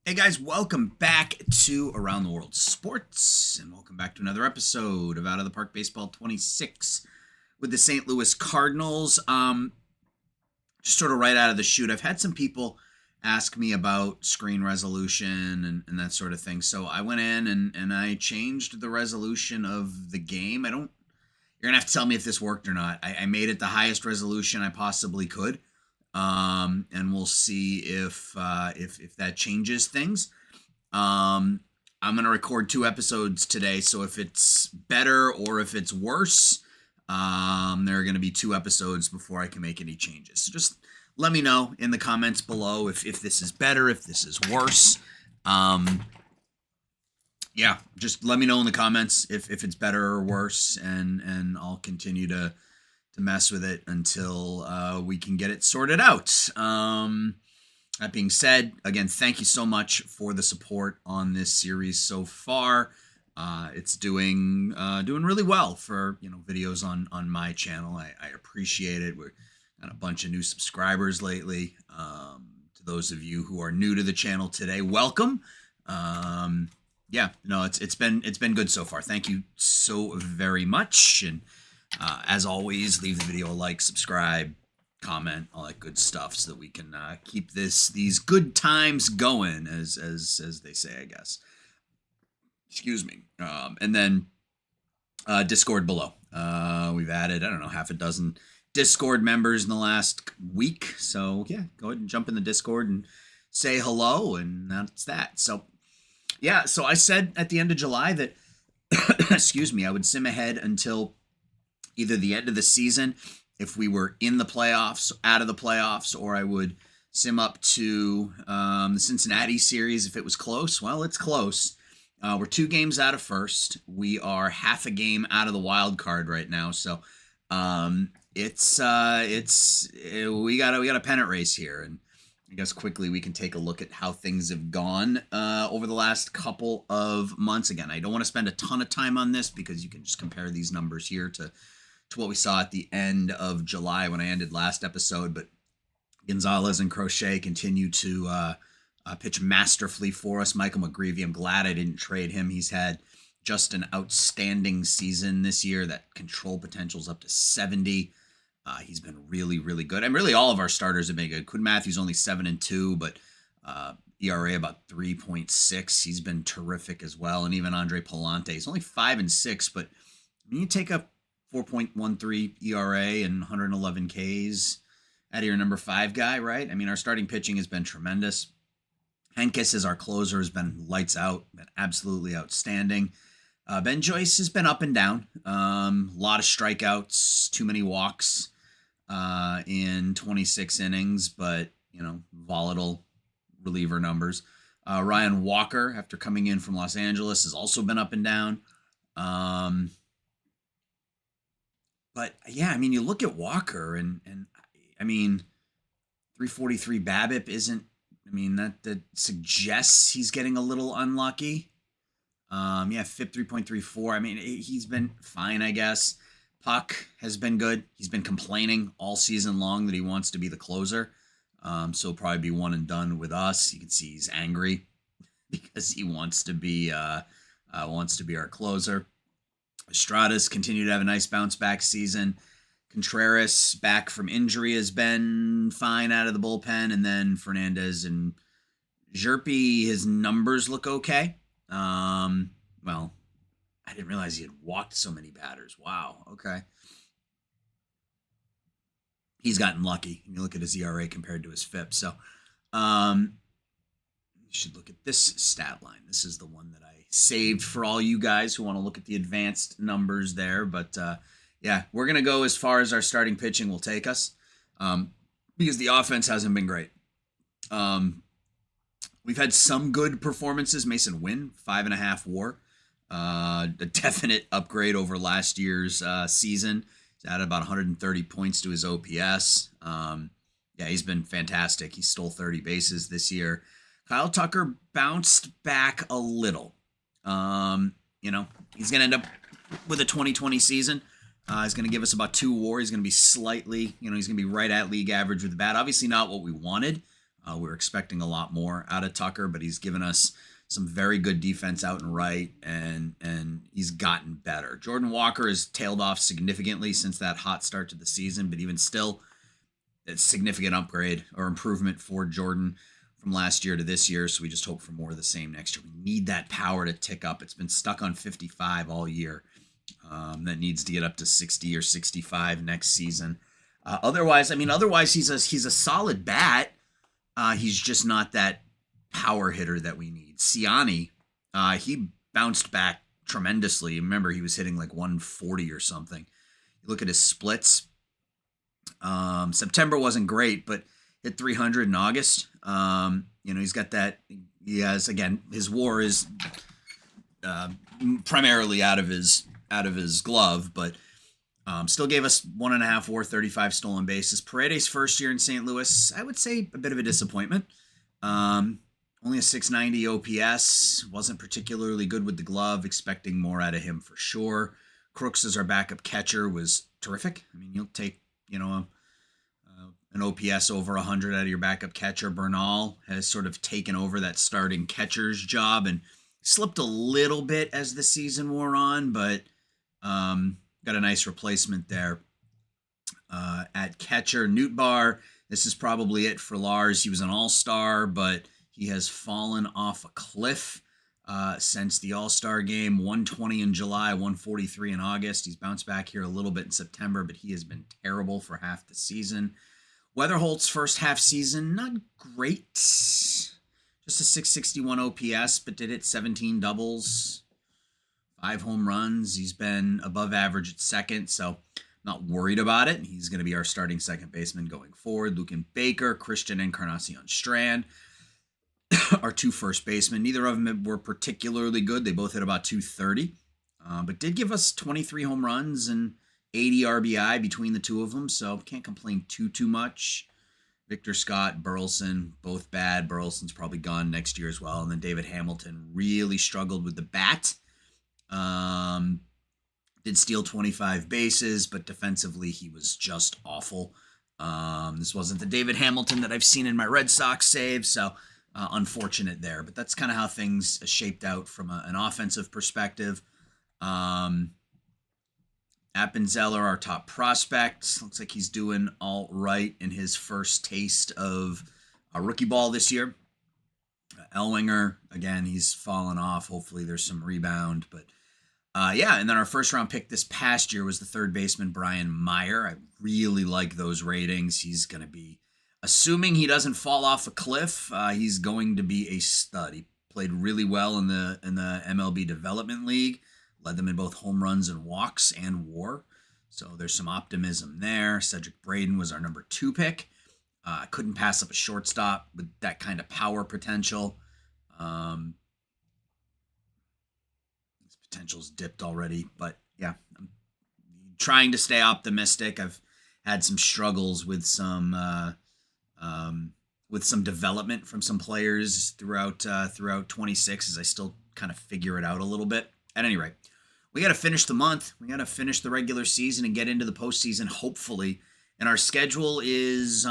Hey guys, welcome back to Around the World Sports, and welcome back to another episode of Out of the Park Baseball 26 with the St. Louis Cardinals. Just sort of right out of the chute, I've had some people ask me about screen resolution and that sort of thing. So I went in and I changed the resolution of the game. You're gonna have to tell me if this worked or not. I made it the highest resolution I possibly could. And we'll see if that changes things. I'm going to record 2 episodes today, so if it's better or if it's worse, there are going to be 2 episodes before I can make any changes. So just let me know in the comments below if this is better, if this is worse. Yeah, just let me know in the comments if it's better or worse, and I'll continue to mess with it until we can get it sorted out. That being said, again, thank you so much for the support on this series so far. It's doing really well for videos on my channel. I appreciate it. We're got a bunch of new subscribers lately. To those of you who are new to the channel today, welcome. It's been good so far. Thank you so very much. And as always, leave the video a like, subscribe, comment, all that good stuff, so that we can keep these good times going, as they say, I guess. Excuse me. And then Discord below. We've added, I don't know, half a dozen Discord members in the last week. So yeah, go ahead and jump in the Discord and say hello, and that's that. So yeah, so I said at the end of July that excuse me, I would sim ahead until either the end of the season, if we were in the playoffs, out of the playoffs, or I would sim up to the Cincinnati series if it was close. Well, it's close. We're 2 games out of first. We are half a game out of the wild card right now. So we got a pennant race here, and I guess quickly we can take a look at how things have gone over the last couple of months. Again, I don't want to spend a ton of time on this because you can just compare these numbers here to what we saw at the end of July when I ended last episode. But Gonzalez and Crochet continue to pitch masterfully for us. Michael McGreevy, I'm glad I didn't trade him. He's had just an outstanding season this year. That control potential's up to 70. He's been really, really good. And really all of our starters have been good. Quinn Matthews only 7-2, but ERA about 3.6. He's been terrific as well. And even Andre Palante, he's only 5-6, but when you take a 4.13 ERA and 111 Ks out of your number 5 guy, right? I mean, our starting pitching has been tremendous. Henkes as our closer has been lights out, been absolutely outstanding. Ben Joyce has been up and down. A lot of strikeouts, too many walks in 26 innings, but, volatile reliever numbers. Ryan Walker, after coming in from Los Angeles, has also been up and down. But yeah, I mean, you look at Walker and I mean, 343 BABIP isn't, I mean, that suggests he's getting a little unlucky. FIP 3.34. I mean, he's been fine, I guess. Puck has been good. He's been complaining all season long that he wants to be the closer. So he'll probably be one and done with us. You can see he's angry because he wants to be our closer. Estrada's continued to have a nice bounce back season. Contreras, back from injury, has been fine out of the bullpen. And then Fernandez and Zerpe, his numbers look okay. Well, I didn't realize he had walked so many batters. Wow. Okay. He's gotten lucky. You look at his ERA compared to his FIP. So, you should look at this stat line. This is the one that I saved for all you guys who want to look at the advanced numbers there. But, yeah, we're going to go as far as our starting pitching will take us, because the offense hasn't been great. We've had some good performances. Mason Wynn, 5.5 WAR, a definite upgrade over last year's season. He's added about 130 points to his OPS. He's been fantastic. He stole 30 bases this year. Kyle Tucker bounced back a little. He's going to end up with a 2020 season. He's going to give us about 2 WAR. He's going to be slightly, he's going to be right at league average with the bat. Obviously not what we wanted, We were expecting a lot more out of Tucker, but he's given us some very good defense out and right, and he's gotten better. Jordan Walker has tailed off significantly since that hot start to the season, but even still, it's a significant upgrade or improvement for Jordan from last year to this year. So we just hope for more of the same next year. We need that power to tick up. It's been stuck on 55 all year. That needs to get up to 60 or 65 next season. Otherwise, he's a solid bat. He's just not that power hitter that we need. Siani, he bounced back tremendously. Remember, he was hitting like 140 or something. You look at his splits. September wasn't great, but hit 300 in August. He's got that. He has, again, his WAR is primarily out of his glove, but still gave us 1.5 WAR, 35 stolen bases. Paredes' first year in St. Louis, I would say a bit of a disappointment. Only a 690 OPS, wasn't particularly good with the glove, expecting more out of him for sure. Crooks as our backup catcher was terrific. I mean, you'll take, an OPS over 100 out of your backup catcher. Bernal has sort of taken over that starting catcher's job and slipped a little bit as the season wore on, but got a nice replacement there. At catcher, Nootbaar, this is probably it for Lars. He was an all-star, but he has fallen off a cliff since the all-star game. 120 in July, 143 in August. He's bounced back here a little bit in September, but he has been terrible for half the season. Weatherholt's first half season, not great. Just a 661 OPS, but did hit 17 doubles, 5 home runs. He's been above average at second, so not worried about it. He's going to be our starting second baseman going forward. Lucan Baker, Christian Encarnacion Strand, our 2 first basemen. Neither of them were particularly good. They both hit about 230, but did give us 23 home runs and 80 RBI between the 2 of them, so can't complain too much. Victor Scott, Burleson, both bad. Burleson's probably gone next year as well. And then David Hamilton really struggled with the bat. Did steal 25 bases, but defensively he was just awful. This wasn't the David Hamilton that I've seen in my Red Sox saves, so unfortunate there. But that's kind of how things shaped out from an offensive perspective. Appenzeller, our top prospect, looks like he's doing all right in his first taste of rookie ball this year. Elwinger, again, he's fallen off. Hopefully there's some rebound. But and then our first round pick this past year was the third baseman, Brian Meyer. I really like those ratings. He's going to be, assuming he doesn't fall off a cliff, he's going to be a stud. He played really well in the MLB Development League. Led them in both home runs and walks and WAR. So there's some optimism there. Cedric Braden was our number 2 pick. Couldn't pass up a shortstop with that kind of power potential. His potential's dipped already, but yeah, I'm trying to stay optimistic. I've had some struggles with some development from some players throughout 26 as I still kind of figure it out a little bit. At any rate, we got to finish the month. We got to finish the regular season and get into the postseason, hopefully. And our schedule is,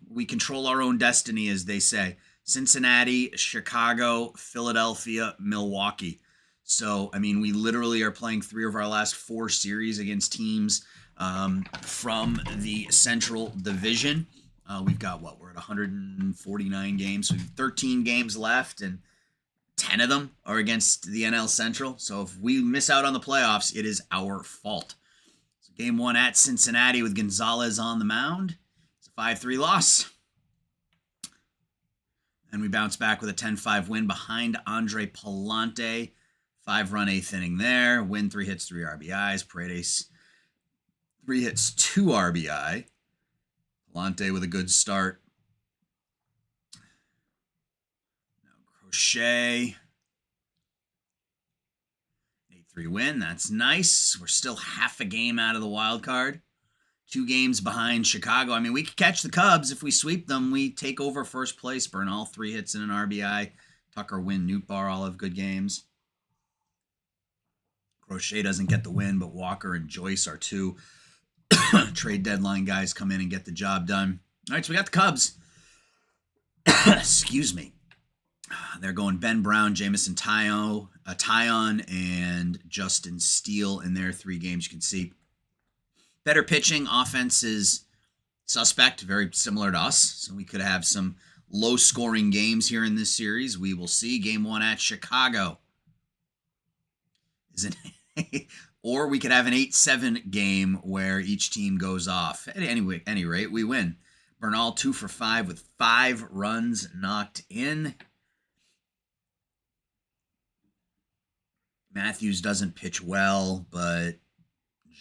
we control our own destiny, as they say. Cincinnati, Chicago, Philadelphia, Milwaukee. So, we literally are playing 3 of our last 4 series against teams from the Central Division. We've got, we're at 149 games. So we have 13 games left, and 10 of them are against the NL Central. So if we miss out on the playoffs, it is our fault. So game 1 at Cincinnati with Gonzalez on the mound. It's a 5-3 loss. And we bounce back with a 10-5 win behind Andre Palante. 5-run 8th inning there. Win 3 hits, 3 RBIs. Paredes 3 hits, 2 RBI. Palante with a good start. Crochet. 8-3 win. That's nice. We're still half a game out of the wild card. 2 games behind Chicago. We could catch the Cubs if we sweep them. We take over first place. Bernal 3 hits and an RBI. Tucker, Wynn, Nootbaar all have good games. Crochet doesn't get the win, but Walker and Joyce are 2 trade deadline guys come in and get the job done. All right, so we got the Cubs. Excuse me. They're going Ben Brown, Jamison Tyon, and Justin Steele in their 3 games. You can see better pitching. Offense is suspect, very similar to us. So we could have some low-scoring games here in this series. We will see. Game 1 at Chicago. Or we could have an 8-7 game where each team goes off. At any rate, we win. Bernal 2 for 5 with 5 runs knocked in. Matthews doesn't pitch well, but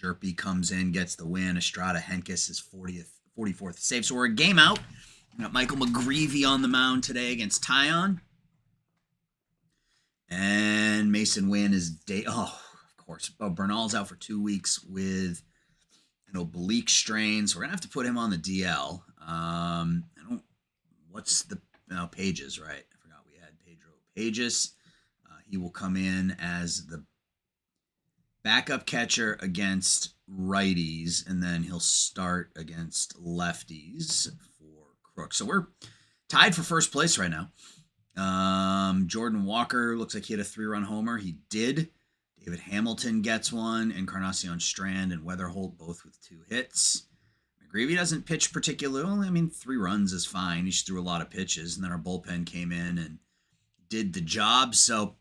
Jerpy comes in, gets the win. Estrada Henkes is 44th save. So we're a game out. We got Michael McGreevy on the mound today against Tyon. And Mason Wynn is of course. Bernal's out for 2 weeks with an oblique strain, so we're gonna have to put him on the DL. What's the Pages, right? I forgot we had Pedro Pages. He will come in as the backup catcher against righties, and then he'll start against lefties for Crook. So we're tied for first place right now. Jordan Walker looks like he had a 3-run homer. He did. David Hamilton gets one, Encarnacion Strand and Weatherholt both with 2 hits. McGreevy doesn't pitch particularly. I mean, 3 runs is fine. He just threw a lot of pitches, and then our bullpen came in and did the job. So,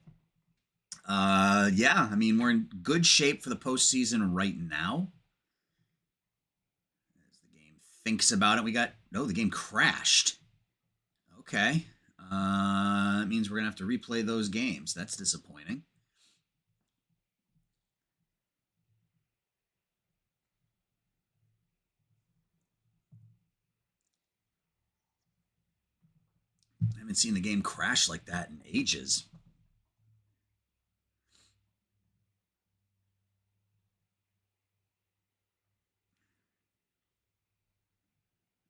yeah, I mean, we're in good shape for the postseason right now. As the game thinks about it, the game crashed. Okay. That means we're going to have to replay those games. That's disappointing. I haven't seen the game crash like that in ages.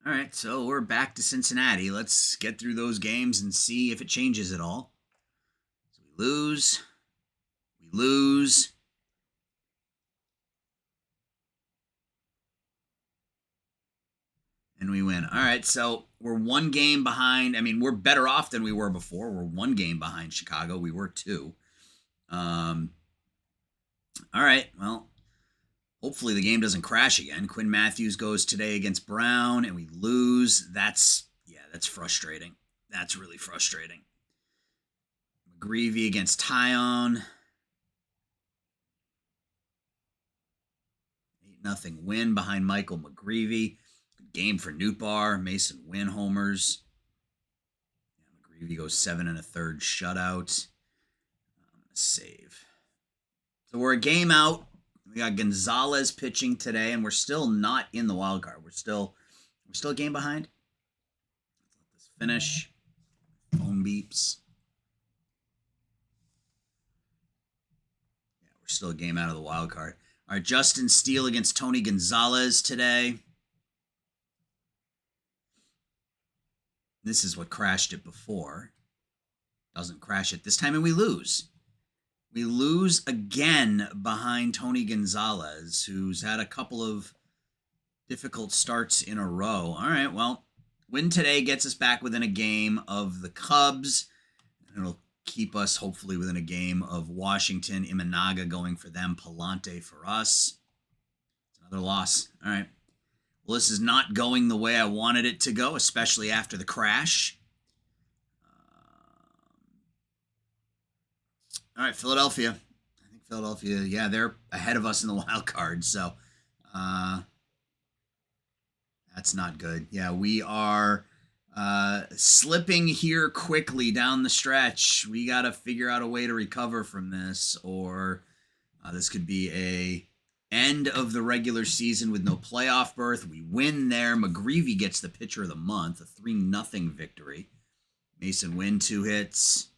All right, so we're back to Cincinnati. Let's get through those games and see if it changes at all. So we lose, and we win. All right, so we're 1 game behind. I mean, we're better off than we were before. We're 1 game behind Chicago. We were 2. All right, well, hopefully the game doesn't crash again. Quinn Matthews goes today against Brown, and we lose. That's frustrating. That's really frustrating. McGreevy against Tyon. 8-0 win behind Michael McGreevy. Good game for Nootbaar. Mason Wynn homers. McGreevy goes 7 1/3 shutout. I'm going to save. So we're a game out. We got Gonzalez pitching today, and we're still not in the wild card. We're still a game behind. Let this finish. Phone beeps. Yeah, we're still a game out of the wild card. All right, Justin Steele against Tony Gonzalez today. This is what crashed it before. Doesn't crash it this time, and we lose. We lose again behind Tony Gonzalez, who's had a couple of difficult starts in a row. All right, well, win today gets us back within a game of the Cubs. And it'll keep us hopefully within a game of Washington. Imanaga going for them, Palante for us. It's another loss. All right. Well, this is not going the way I wanted it to go, especially after the crash. All right, Philadelphia. I think Philadelphia, yeah, they're ahead of us in the wild card, so that's not good. Yeah, we are slipping here quickly down the stretch. We got to figure out a way to recover from this, or this could be a end of the regular season with no playoff berth. We win there. McGreevy gets the pitcher of the month, a 3-0 victory. Mason Wynn 2 hits.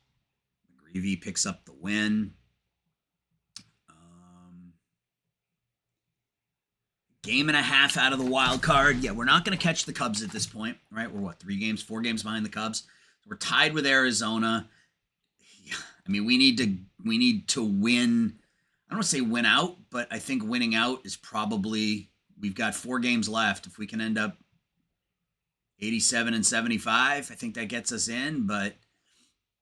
McGreevy picks up the win. Game and a half out of the wild card. Yeah, we're not going to catch the Cubs at this point, right? We're 4 games behind the Cubs. We're tied with Arizona. Yeah, I mean, we need to win. I don't want to say win out, but I think winning out is probably, we've got 4 games left. If we can end up 87 and 75. I think that gets us in, but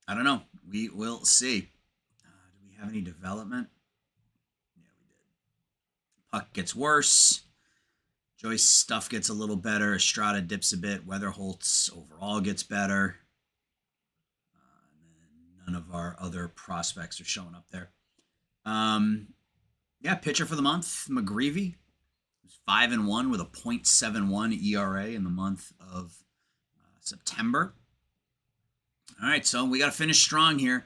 I don't know. We will see. Do we have any development? Yeah, we did. Puck gets worse. Joyce stuff gets a little better. Estrada dips a bit. Weatherholtz overall gets better. And then none of our other prospects are showing up there. Yeah, pitcher for the month, McGreevy. 5-1 with a .71 ERA in the month of September. All right, so we got to finish strong here.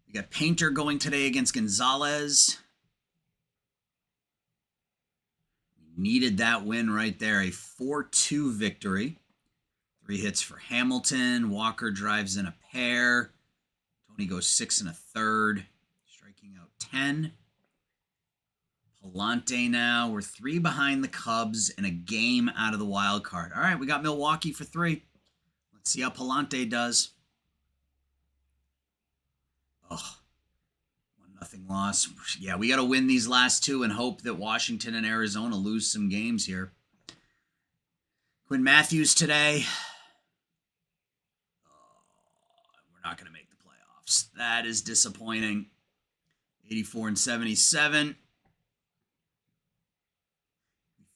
We got Painter going today against Gonzalez. We needed that win right there, a 4-2 victory. 3 hits for Hamilton. Walker drives in a pair. Tony goes 6 1/3, striking out 10. Palante now. We're 3 behind the Cubs and a game out of the wild card. All right, we got Milwaukee for 3. Let's see how Palante does. Oh, 1-0 loss. Yeah, we got to win these last 2 and hope that Washington and Arizona lose some games here. Quinn Matthews today. We're not going to make the playoffs. That is disappointing. 84 and 77.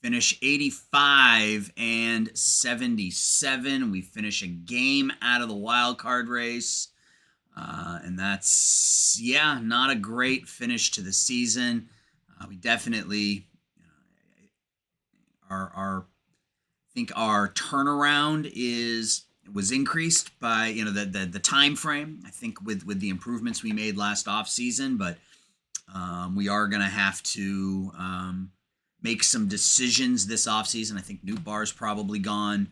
Finish 85 and 77. We finish a game out of the wild card race. And that's, yeah, not a great finish to the season. We definitely, I think our turnaround was increased by, the time frame, I think with the improvements we made last offseason, but we are going to have to make some decisions this offseason. I think Nootbaar's probably gone.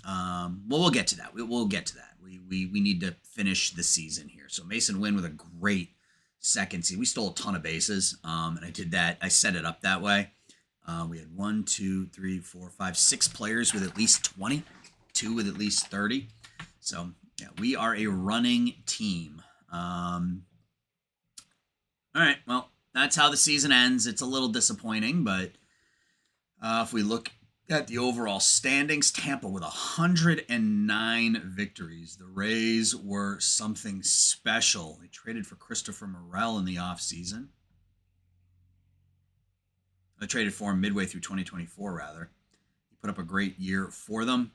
Well, we'll get to that. We'll get to that. We need to finish the season here. So Mason Wynn with a great second season. We stole a ton of bases, and I did that. I set it up that way. We had 1, 2, 3, 4, 5, 6 players with at least 20, 2 with at least 30. So yeah, we are a running team. All right, well, that's how the season ends. It's a little disappointing, but if we look at the overall standings, Tampa with 109 victories. The Rays were something special. They traded for Christopher Morel in the offseason. They traded for him midway through 2024, rather. He put up a great year for them.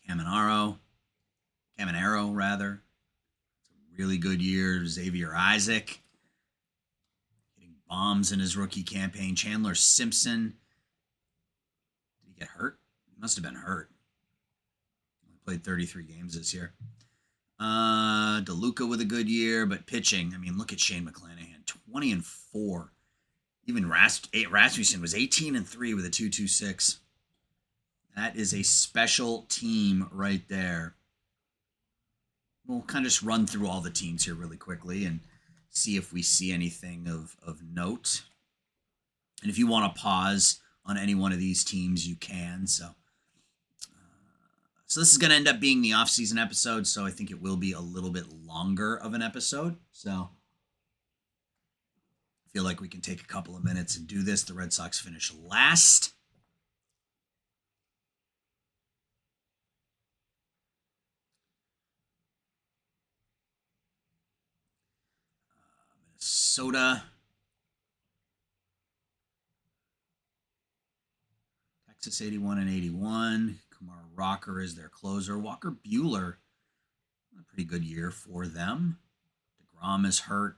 Caminero, rather. It's a really good year. Xavier Isaac hitting bombs in his rookie campaign. Chandler Simpson. Did he get hurt? He must have been hurt. He played 33 games this year. DeLuca with a good year, but pitching, I mean, look at Shane McClanahan, 20 and 4. Even Rasmussen was 18 and 3 with a 2.26. That is a special team right there. We'll kind of just run through all the teams here really quickly and see if we see anything of note. And if you want to pause on any one of these teams, you can. So this is going to end up being the off-season episode, so I think it will be a little bit longer of an episode. So I feel like we can take a couple of minutes and do this. The Red Sox finish last. Minnesota. Texas 81 and 81. Kumar Rocker is their closer. Walker Buehler, a pretty good year for them. DeGrom is hurt.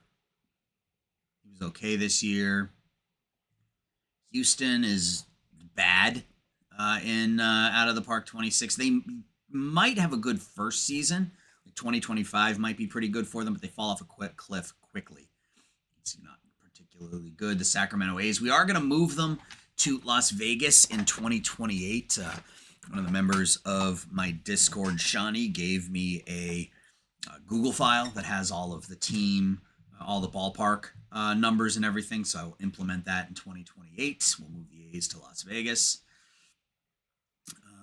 He was okay this year. Houston is bad in out of the park 26. They might have a good first season. 2025 might be pretty good for them, but they fall off a quick cliff quickly. It's not particularly good. The Sacramento A's, we are going to move them to Las Vegas in 2028. One of the members of my Discord, Shawnee, gave me a Google file that has all of the team, all the ballpark numbers and everything. So I'll implement that in 2028. We'll move the A's to Las Vegas.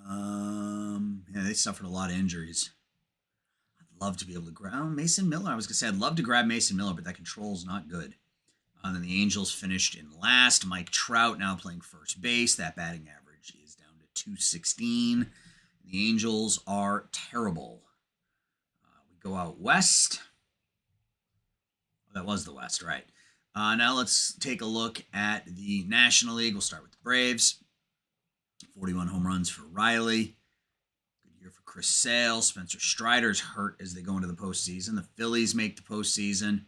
Yeah, they suffered a lot of injuries. I'd love to be able to grab Mason Miller. I was going to say I'd love to grab Mason Miller, but that control's not good. Then the Angels finished in last. Mike Trout now playing first base. That batting average is down to 216. The Angels are terrible. We go out west. That was the West, right? Now let's take a look at the National League. We'll start with the Braves. 41 home runs for Riley. Good year for Chris Sale. Spencer Strider's hurt as they go into the postseason. The Phillies make the postseason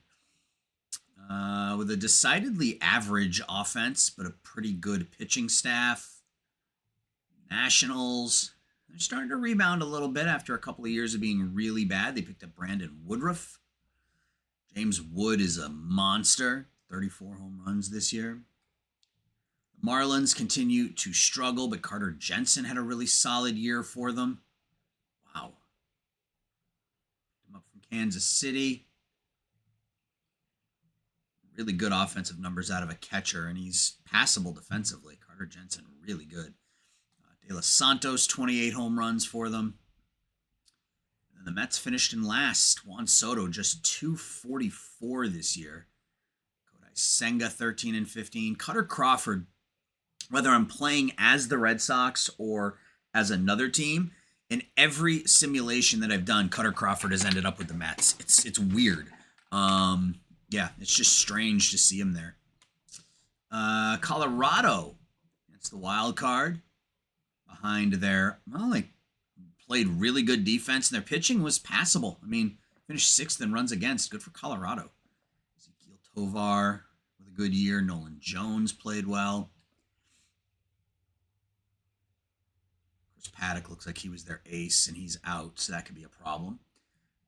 with a decidedly average offense, but a pretty good pitching staff. Nationals, they're starting to rebound a little bit after a couple of years of being really bad. They picked up Brandon Woodruff. James Wood is a monster. 34 home runs this year. The Marlins continue to struggle, but Carter Jensen had a really solid year for them. Wow. Up from Kansas City. Really good offensive numbers out of a catcher, and he's passable defensively. Carter Jensen, really good. De Los Santos, 28 home runs for them. And the Mets finished in last. Juan Soto, just 244 this year. Kodai Senga, 13 and 15. Cutter Crawford, whether I'm playing as the Red Sox or as another team, in every simulation that I've done, Cutter Crawford has ended up with the Mets. It's weird. Yeah, it's just strange to see him there. Colorado, it's the wild card behind their, well, they played really good defense, and their pitching was passable. I mean, finished 6th in runs against. Good for Colorado. Ezekiel Tovar with a good year. Nolan Jones played well. Chris Paddock looks like he was their ace, and he's out, so that could be a problem.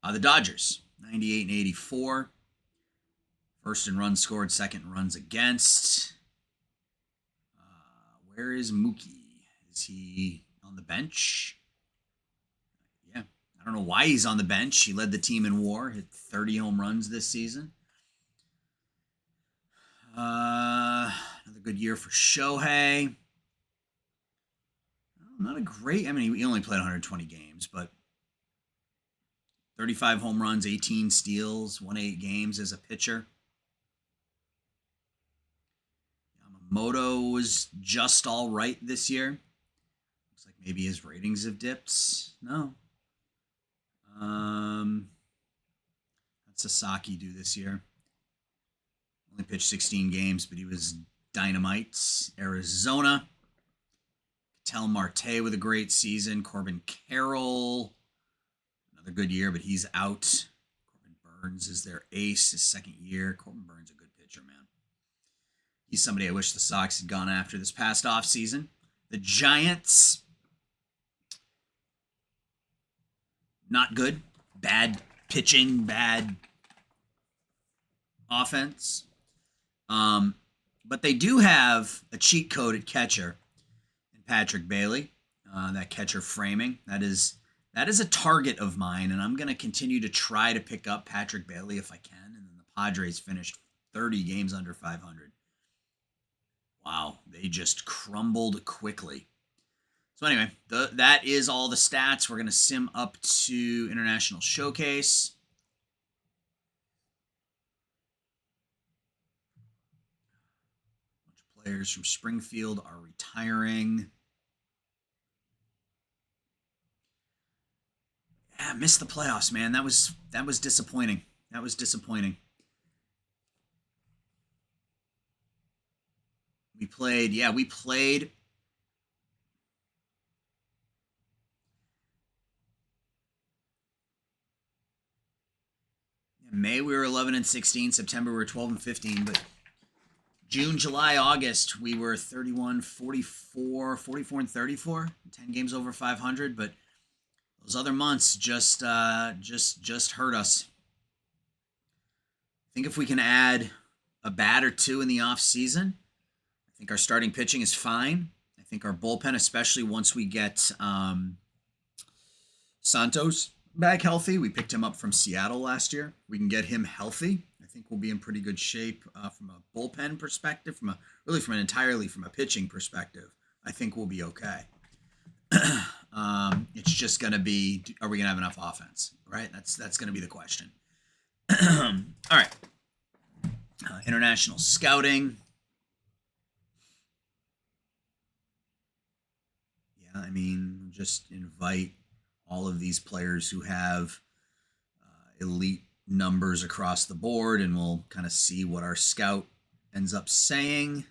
The Dodgers, 98 and 84. First in runs scored, second in runs against. Where is Mookie? Is he on the bench? Yeah. I don't know why he's on the bench. He led the team in WAR, hit 30 home runs this season. Another good year for Shohei. Not a great, I mean, he only played 120 games, but 35 home runs, 18 steals, won 8 games as a pitcher. Yamamoto was just all right this year. Looks like maybe his ratings have dipped. No. How'd Sasaki do this year? Only pitched 16 games, but he was dynamite. Arizona. Ketel Marte with a great season. Corbin Carroll, another good year, but he's out. Corbin Burns is their ace, his second year. Corbin Burns, a good pitcher, man. He's somebody I wish the Sox had gone after this past offseason. The Giants, not good. Bad pitching, bad offense. But they do have a cheat code at catcher in Patrick Bailey. That catcher framing. That is a target of mine, and I'm going to continue to try to pick up Patrick Bailey if I can. And then the Padres finished 30 games under 500. Wow, they just crumbled quickly. So anyway, that is all the stats. We're going to sim up to International Showcase. A bunch of players from Springfield are retiring. Yeah, missed the playoffs, man. That was disappointing. That was disappointing. We played in May we were 11 and 16, September we were 12 and 15, but June, July, August we were 31, 44 and 34, 10 games over 500, but those other months just hurt us. I think if we can add a bat or two in the off season, I think our starting pitching is fine. I think our bullpen, especially once we get Santos back healthy, we picked him up from Seattle last year. We can get him healthy. I think we'll be in pretty good shape from a bullpen perspective, from a pitching perspective. I think we'll be okay. It's just going to be, are we going to have enough offense, right? That's going to be the question. All right. International scouting. Yeah, I mean, just invite all of these players who have elite numbers across the board, and we'll kind of see what our scout ends up saying.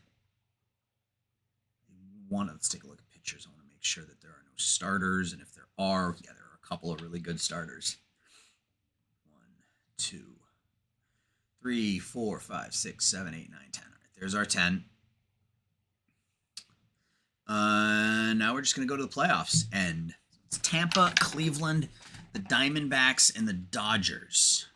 Let's take a look at pictures. I want to make sure that there are no starters, and if there are, yeah, there are a couple of really good starters. 1, 2, 3, 4, 5, 6, 7, 8, 9, 10. All right, there's our 10. Now we're just going to go to the playoffs, and it's Tampa, Cleveland, the Diamondbacks, and the Dodgers.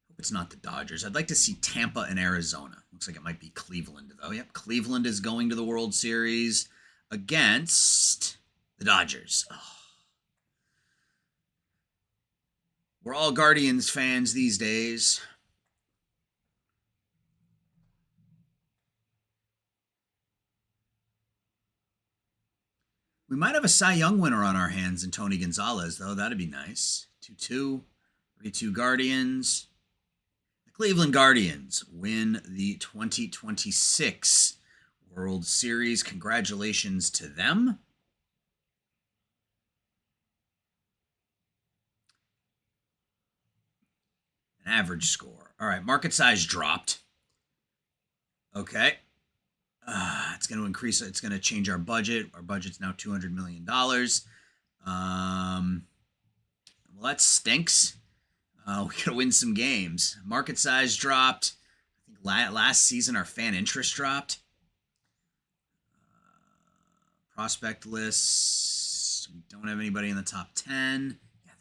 Hope it's not the Dodgers. I'd like to see Tampa and Arizona. Looks like it might be Cleveland, though. Yep, Cleveland is going to the World Series against the Dodgers. Oh. We're all Guardians fans these days. We might have a Cy Young winner on our hands in Tony Gonzalez, though. That'd be nice. 2-2, 3-2 Guardians. The Cleveland Guardians win the 2026 World Series. Congratulations to them. An average score. All right, market size dropped. Okay. It's going to increase. It's going to change our budget. Our budget's now $200 million. Well, that stinks. We got to win some games. Market size dropped. I think last season our fan interest dropped. Prospect lists. We don't have anybody in the top 10. Yeah,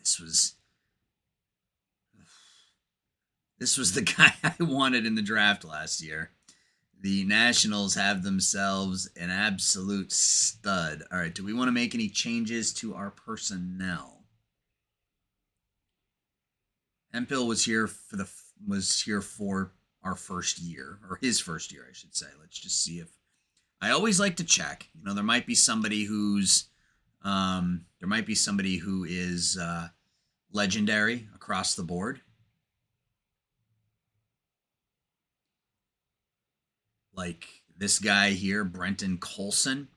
this was the guy I wanted in the draft last year. The Nationals have themselves an absolute stud. All right, do we want to make any changes to our personnel? Hemphill was here for our first year, or his first year, I should say. Let's just see if I always like to check. You know, there might be somebody who is legendary across the board. Like this guy here, Brenton Colson.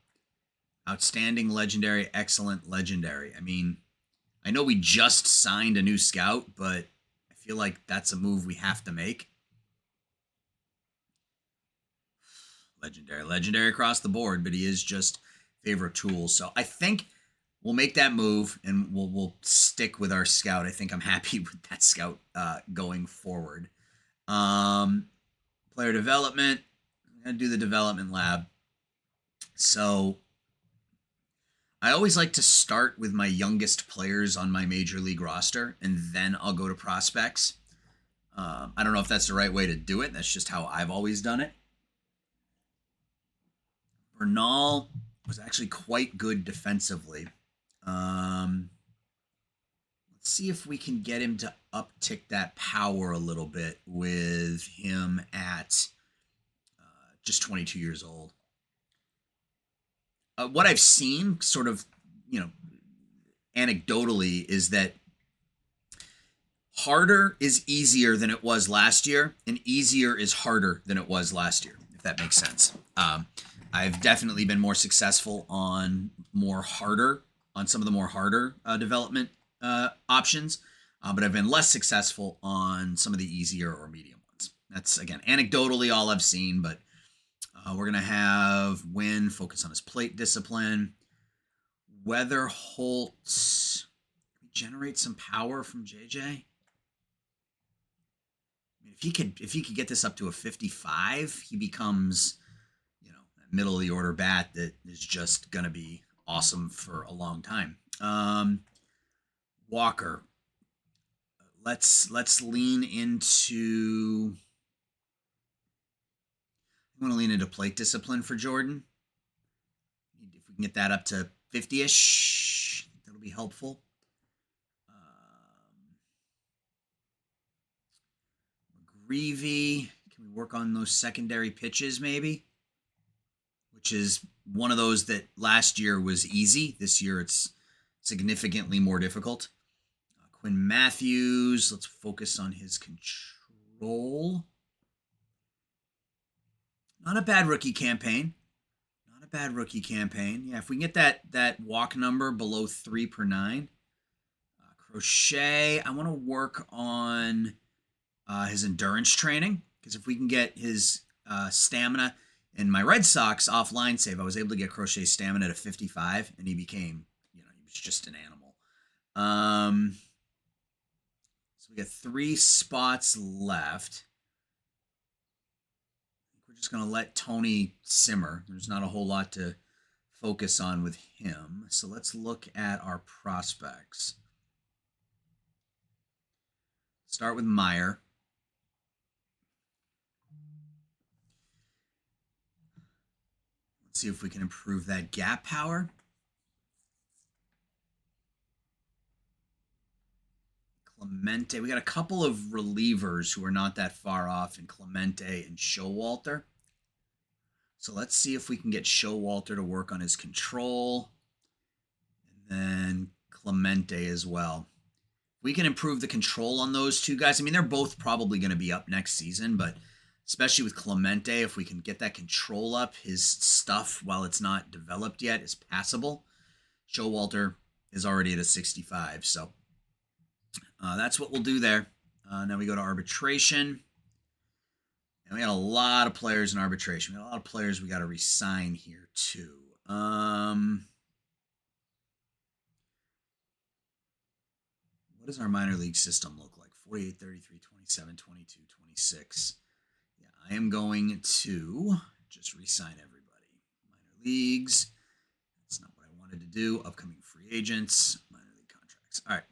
Outstanding, legendary, excellent, legendary. I mean, I know we just signed a new scout, but I feel like that's a move we have to make. Legendary across the board, but he is just favorite tool. So I think we'll make that move, and we'll stick with our scout. I think I'm happy with that scout going forward. Player development. I'm going to do the development lab. So I always like to start with my youngest players on my major league roster, and then I'll go to prospects. I don't know if that's the right way to do it. That's just how I've always done it. Bernal was actually quite good defensively. Let's see if we can get him to uptick that power a little bit with him at just 22 years old. What I've seen sort of, anecdotally is that harder is easier than it was last year, and easier is harder than it was last year, if that makes sense. I've definitely been more successful on some of the more harder development options, but I've been less successful on some of the easier or medium ones. That's, again, anecdotally all I've seen, but we're going to have Wynn focus on his plate discipline. Weatherholt, generate some power from JJ. I mean, if he could get this up to a 55, he becomes, a middle of the order bat that is just going to be awesome for a long time. Walker, let's lean into. I want to lean into plate discipline for Jordan. If we can get that up to 50-ish, that'll be helpful. McGreevy, can we work on those secondary pitches maybe? Which is one of those that last year was easy. This year it's significantly more difficult. Quinn Matthews, let's focus on his control. Not a bad rookie campaign. Not a bad rookie campaign. Yeah, if we can get that walk number below 3 per 9. Crochet, I want to work on his endurance training, because if we can get his stamina in my Red Sox offline save, I was able to get Crochet's stamina to 55, and he became, he was just an animal. So we got 3 spots left. We're just going to let Tony simmer. There's not a whole lot to focus on with him. So let's look at our prospects. Start with Meyer. Let's see if we can improve that gap power. Clemente. We got a couple of relievers who are not that far off in Clemente and Showalter. So let's see if we can get Showalter to work on his control. And then Clemente as well. We can improve the control on those two guys. I mean, they're both probably going to be up next season, but especially with Clemente, if we can get that control up, his stuff, while it's not developed yet, is passable. Showalter is already at a 65, so that's what we'll do there. Now we go to arbitration. And we got a lot of players in arbitration. We got a lot of players we got to re-sign here, too. What does our minor league system look like? 48, 33, 27, 22, 26. Yeah, I am going to just re-sign everybody. Minor leagues. That's not what I wanted to do. Upcoming free agents. Minor league contracts. All right.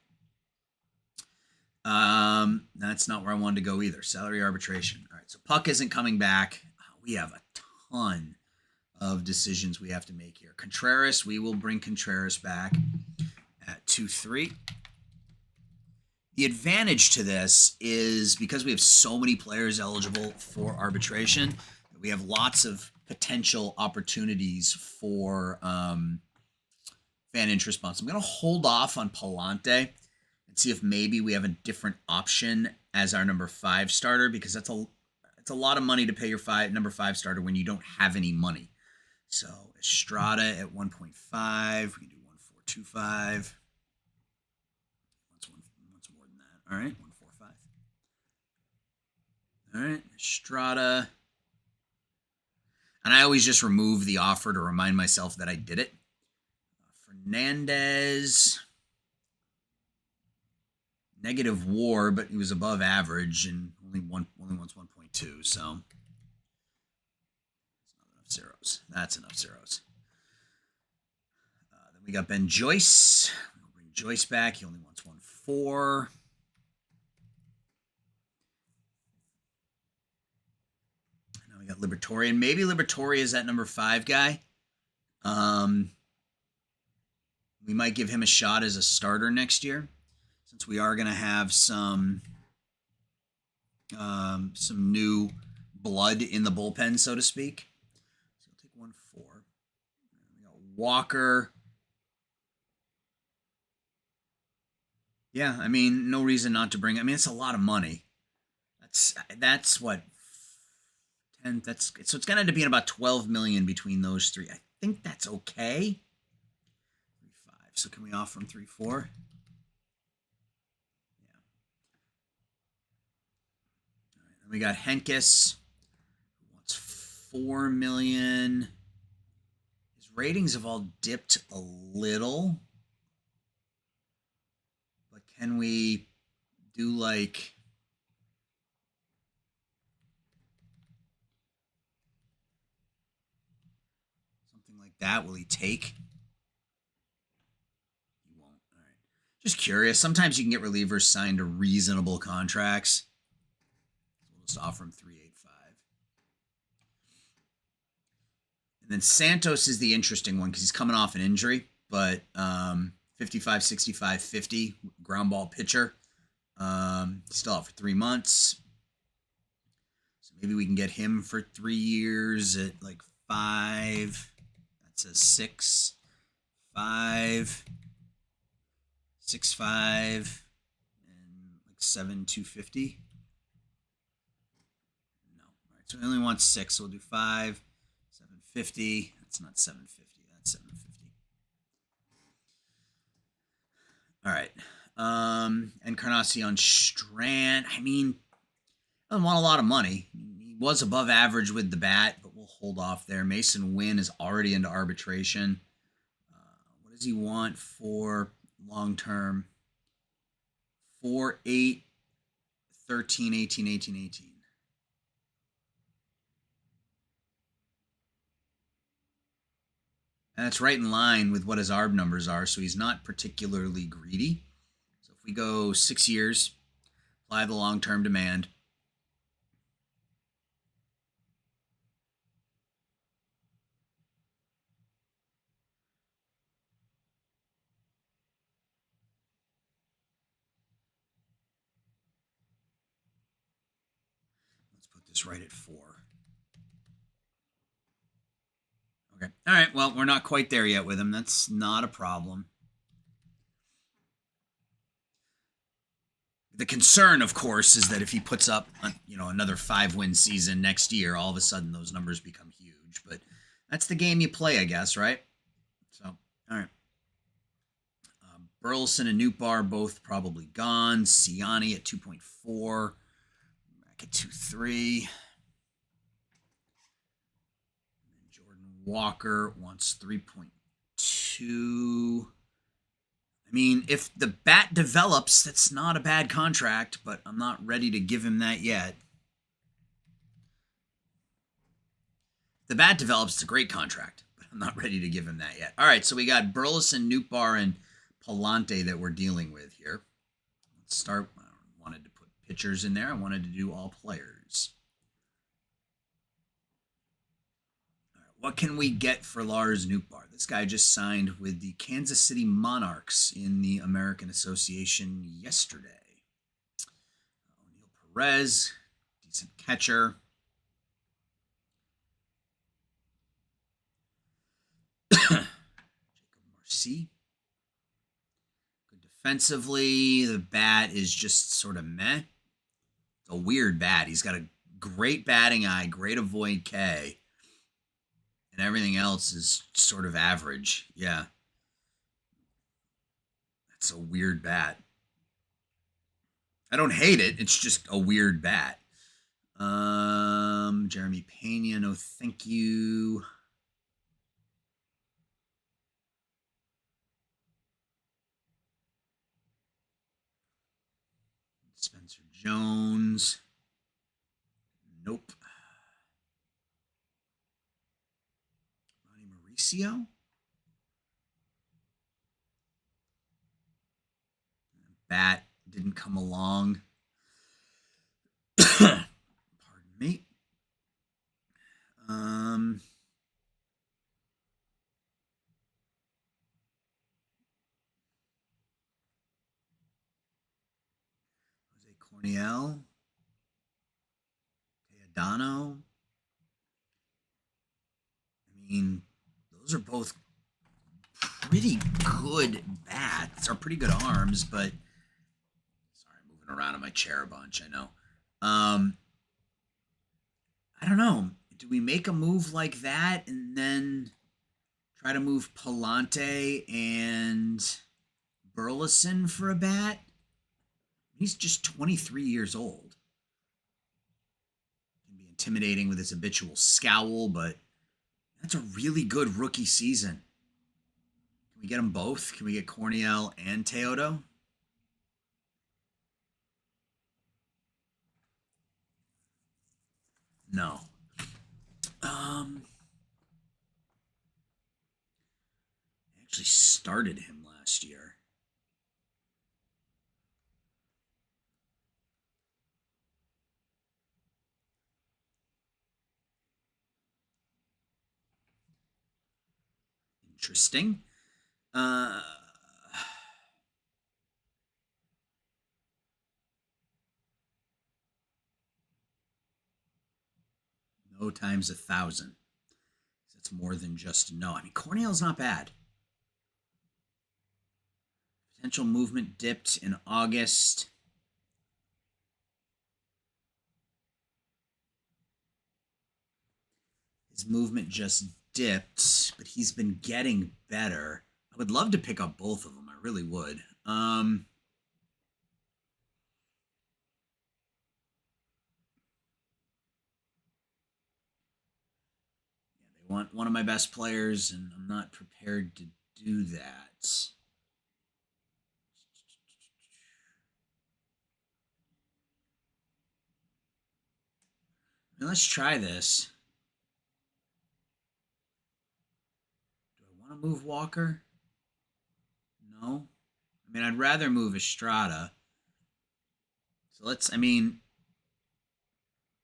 That's not where I wanted to go either. Salary arbitration. All right, so Puck isn't coming back. We have a ton of decisions we have to make here. Contreras, we will bring Contreras back at 2-3. The advantage to this is because we have so many players eligible for arbitration, we have lots of potential opportunities for fan interest bonds. I'm going to hold off on Palante and see if maybe we have a different option as our number 5 starter, because that's a lot of money to pay your number 5 starter when you don't have any money. So Estrada at 1.5, we can do 1.425. What's more than that? All right, 1.45. All right, Estrada. And I always just remove the offer to remind myself that I did it. Fernandez. Negative WAR, but he was above average and only wants 1.2. So that's not enough zeros. That's enough zeros. Then we got Ben Joyce. We'll bring Joyce back. He only wants 1.4. Now we got Libertorian. Maybe Libertori is that number 5 guy. We might give him a shot as a starter next year, since we are going to have some new blood in the bullpen, so to speak. So we'll take 1.4. We got Walker. Yeah, I mean, no reason not to bring. I mean, it's a lot of money. That's what 10. So it's going to end up being about 12 million between those 3. I think that's okay. 3.5. So can we offer him 3.4? We got Henkes, who wants 4 million. His ratings have all dipped a little. But can we do like something like that? Will he take? He won't. All right. Just curious. Sometimes you can get relievers signed to reasonable contracts. To offer him 3.85. And then Santos is the interesting one because he's coming off an injury, but 55, 65, 50 ground ball pitcher. Still out for 3 months. So maybe we can get him for 3 years at like 5. That says 6, 5, 6, 5, and like 7, 250. So we only want 6, so we'll do 5, 750. That's not 750. That's 750. All right. Encarnacion Strand. I mean, doesn't want a lot of money. He was above average with the bat, but we'll hold off there. Mason Wynn is already into arbitration. What does he want for long term? 4, 8, 13, 18, 18, 18. And that's right in line with what his ARB numbers are, so he's not particularly greedy. So if we go 6 years, apply the long-term demand. Let's put this right at 4. Okay. All right. Well, we're not quite there yet with him. That's not a problem. The concern, of course, is that if he puts up, another 5-win season next year, all of a sudden those numbers become huge. But that's the game you play, I guess, right? So, all right. Burleson and Nootbaar both probably gone. Siani at 2.4. Back at 2.3. Walker wants 3.2. I mean, if the bat develops, that's not a bad contract, but I'm not ready to give him that yet. If the bat develops, it's a great contract, but I'm not ready to give him that yet. All right, so we got Burleson, Nootbaar, and Pallante that we're dealing with here. Let's start. I wanted to put pitchers in there. I wanted to do all players. What can we get for Lars Nootbaar? This guy just signed with the Kansas City Monarchs in the American Association yesterday. O'Neill Perez, decent catcher. Jacob Marcy. Good defensively. The bat is just sort of meh. It's a weird bat. He's got a great batting eye, great avoid K. And everything else is sort of average. Yeah. That's a weird bat. I don't hate it. It's just a weird bat. Jeremy Pena, no thank you. Spencer Jones. Nope. Ronnie Mauricio. Bat didn't come along. Pardon me. Jose Corniel. Teodano. I mean, those are both pretty good bats, or pretty good arms, but sorry, moving around in my chair a bunch, I know. I don't know. Do we make a move like that and then try to move Pallante and Burleson for a bat? He's just 23 years old. Can be intimidating with his habitual scowl, but that's a really good rookie season. Can we get them both? Can we get Corniel and Teodo? No. I actually started him last year. Interesting. No times 1,000. That's more than just no. I mean, Corniel's not bad. Potential movement dipped in August. His movement just dipped, but he's been getting better. I would love to pick up both of them. I really would. Yeah, they want one of my best players, and I'm not prepared to do that. Now, let's try this. Do I want to move Walker? No. I mean, I'd rather move Estrada. So let's, I mean,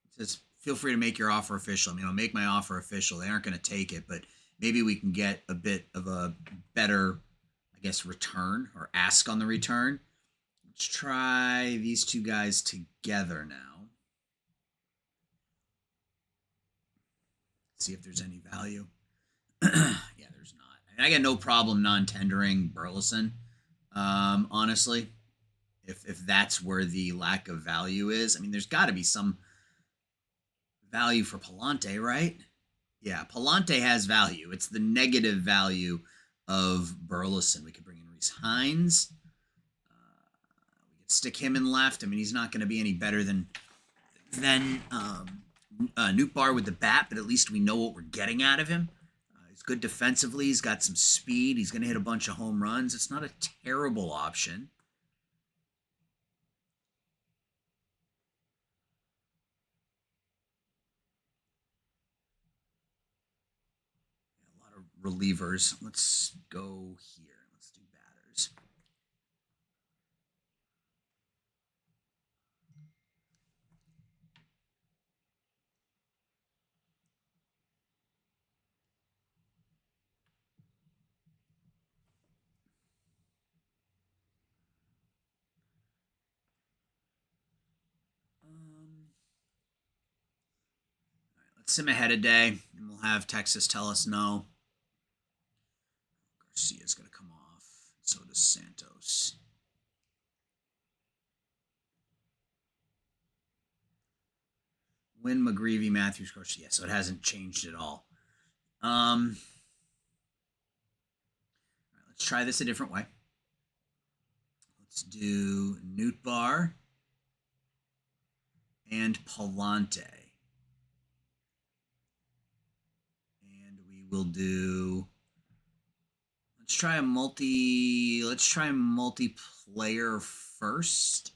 it says feel free to make your offer official. I mean, I'll make my offer official. They aren't going to take it, but maybe we can get a bit of a better, I guess, return or ask on the return. Let's try these two guys together now. See if there's any value. Yeah, there's not. I mean, I got no problem non-tendering Burleson. Honestly, if that's where the lack of value is, I mean, there's got to be some value for Palante, right? Yeah, Palante has value. It's the negative value of Burleson. We could bring in Reese Hines. We could stick him in left. I mean, he's not going to be any better than Newt Bar with the bat, but at least we know what we're getting out of him. He's good defensively. He's got some speed. He's going to hit a bunch of home runs. It's not a terrible option. A lot of relievers. Let's go here. Let's do batters. Let's sim ahead a day, and we'll have Texas tell us no. Garcia's going to come off. So does Santos. Win, McGreevy, Matthews, Garcia. Yeah, so it hasn't changed at all. All right, let's try this a different way. Let's do Newt Bar and Palante. And we will do, let's try multiplayer first.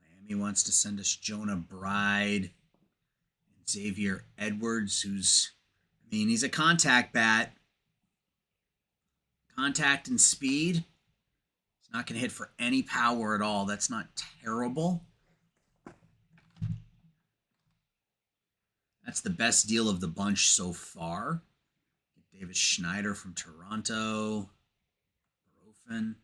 Miami wants to send us Jonah Bride and Xavier Edwards, who's, I mean, he's a contact bat. Contact and speed. He's not going to hit for any power at all. That's not terrible. That's the best deal of the bunch so far. Davis Schneider from Toronto. Barofin.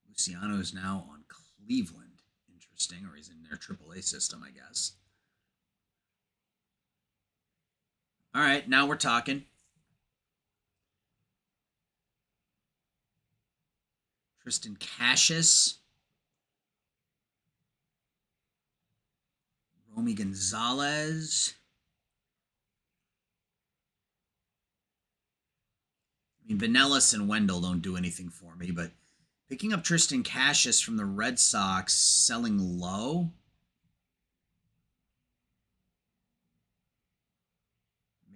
Luciano is now on Cleveland. Interesting. Or he's in their AAA system, I guess. All right, now we're talking. Tristan Cassius. Romy Gonzalez. I mean, Vanellis and Wendell don't do anything for me, but picking up Tristan Cassius from the Red Sox, selling low.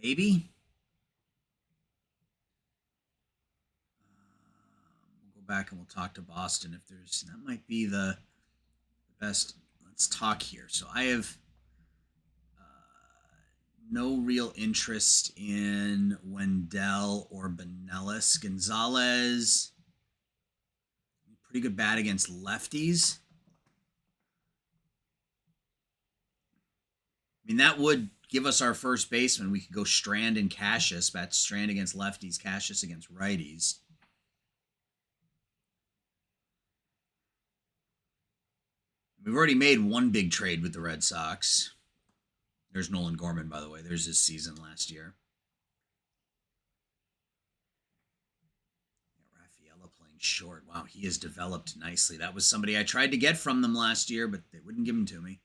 Maybe. We'll go back and we'll talk to Boston if there's, that might be the best. Let's talk here. So I have no real interest in Wendell or Vanellis. Gonzalez, pretty good bat against lefties. I mean, that would give us our first baseman. We could go Strand and Cassius. Bat Strand against lefties, Cassius against righties. We've already made one big trade with the Red Sox. There's Nolan Gorman, by the way. There's his season last year. Rafaela playing short. Wow, he has developed nicely. That was somebody I tried to get from them last year, but they wouldn't give him to me.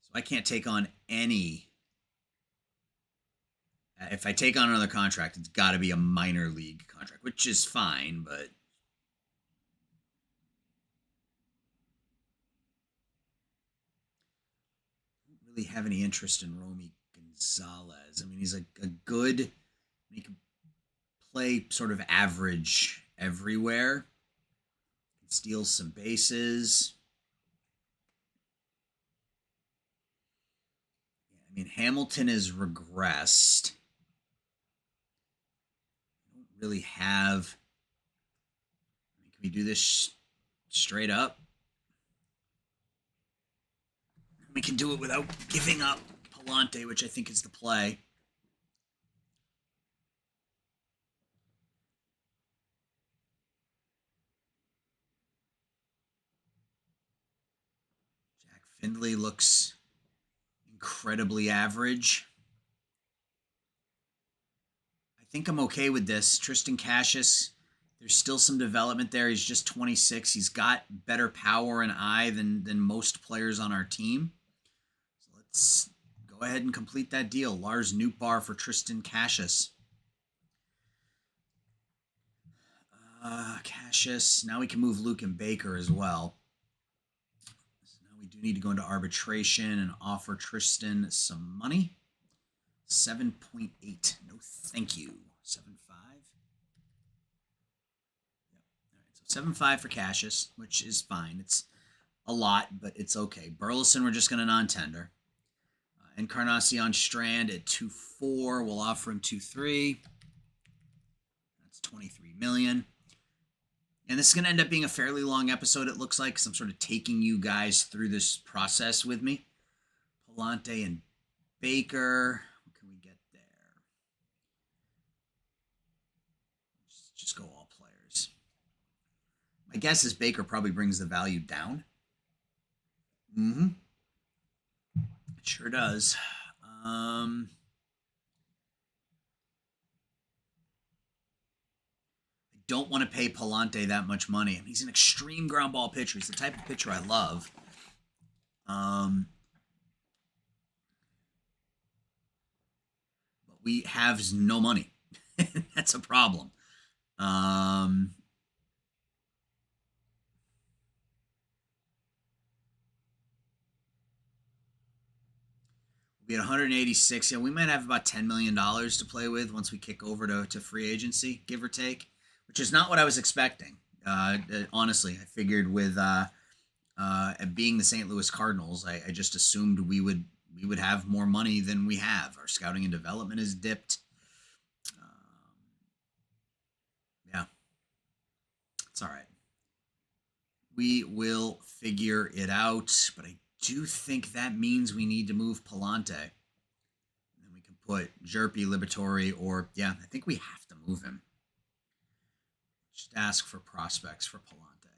So I can't take on any. If I take on another contract, it's got to be a minor league contract, which is fine, but really have any interest in Romy Gonzalez. I mean, he's a good, he can play sort of average everywhere. Can steal some bases. Yeah, I mean, Hamilton has regressed. I don't really have. I mean, can we do this straight up? We can do it without giving up Pallante, which I think is the play. Jack Findlay looks incredibly average. I think I'm okay with this. Tristan Cassius, there's still some development there. He's just 26. He's got better power and eye than most players on our team. So let's go ahead and complete that deal. Lars Nootbaar for Tristan Cassius. Cassius. Now we can move Luke and Baker as well. So now we do need to go into arbitration and offer Tristan some money. 7.8. No, thank you. 7.5. Yep. All right. So 7.5 for Cassius, which is fine. It's a lot, but it's okay. Burleson, we're just going to non-tender. Encarnacion Strand at 2.4. We'll offer him 2.3. That's $23 million. And this is going to end up being a fairly long episode, it looks like, because I'm sort of taking you guys through this process with me. Pallante and Baker. What can we get there? Just go all players. My guess is Baker probably brings the value down. It sure does. Don't want to pay Pallante that much money. I mean, he's an extreme ground ball pitcher. He's the type of pitcher I love. But we have no money. That's a problem. We had 186. Yeah, we might have about $10 million to play with once we kick over to free agency, give or take, which is not what I was expecting. Honestly, I figured with being the St. Louis Cardinals, I just assumed we would have more money than we have. Our scouting and development has dipped. Yeah, it's all right. We will figure it out, but I do think that means we need to move Pallante. And then we can put Jerpy, Liberatore, or, yeah, I think we have to move him. Just ask for prospects for Pallante.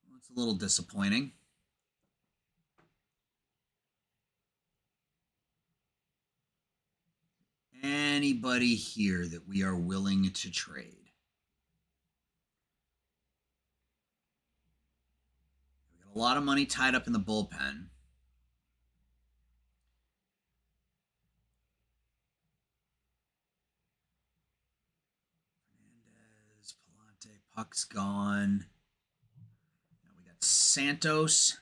Well, it's a little disappointing. Anybody here that we are willing to trade? We got a lot of money tied up in the bullpen. Fernandez, Pallante, Puck's gone. Now we got Santos,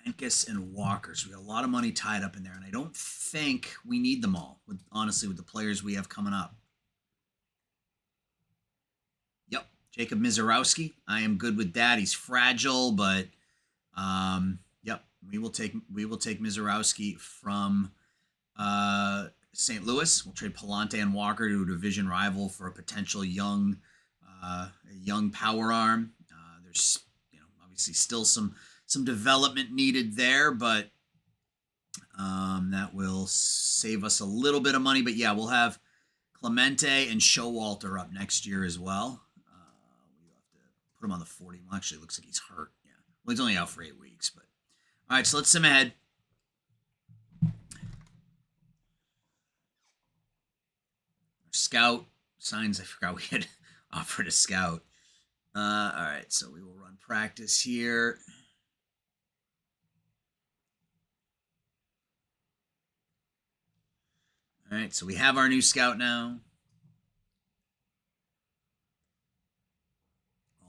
Hentges, and Walker. So we got a lot of money tied up in there, and I don't think we need them all, honestly, with the players we have coming up. Yep, Jacob Mizorowski. I am good with that. He's fragile, but yep, we will take Mizorowski from St. Louis. We'll trade Pallante and Walker to a division rival for a potential young power arm. There's There's, obviously still some development needed there, but that will save us a little bit of money. But yeah, we'll have Clemente and Showalter up next year as well. We'll have to put him on the 40. Well, actually, it looks like he's hurt. Yeah, well, he's only out for 8 weeks. But all right, so let's sim ahead. Our scout signs. I forgot we had offered a scout. All right, so we will run practice here. All right, so we have our new scout now.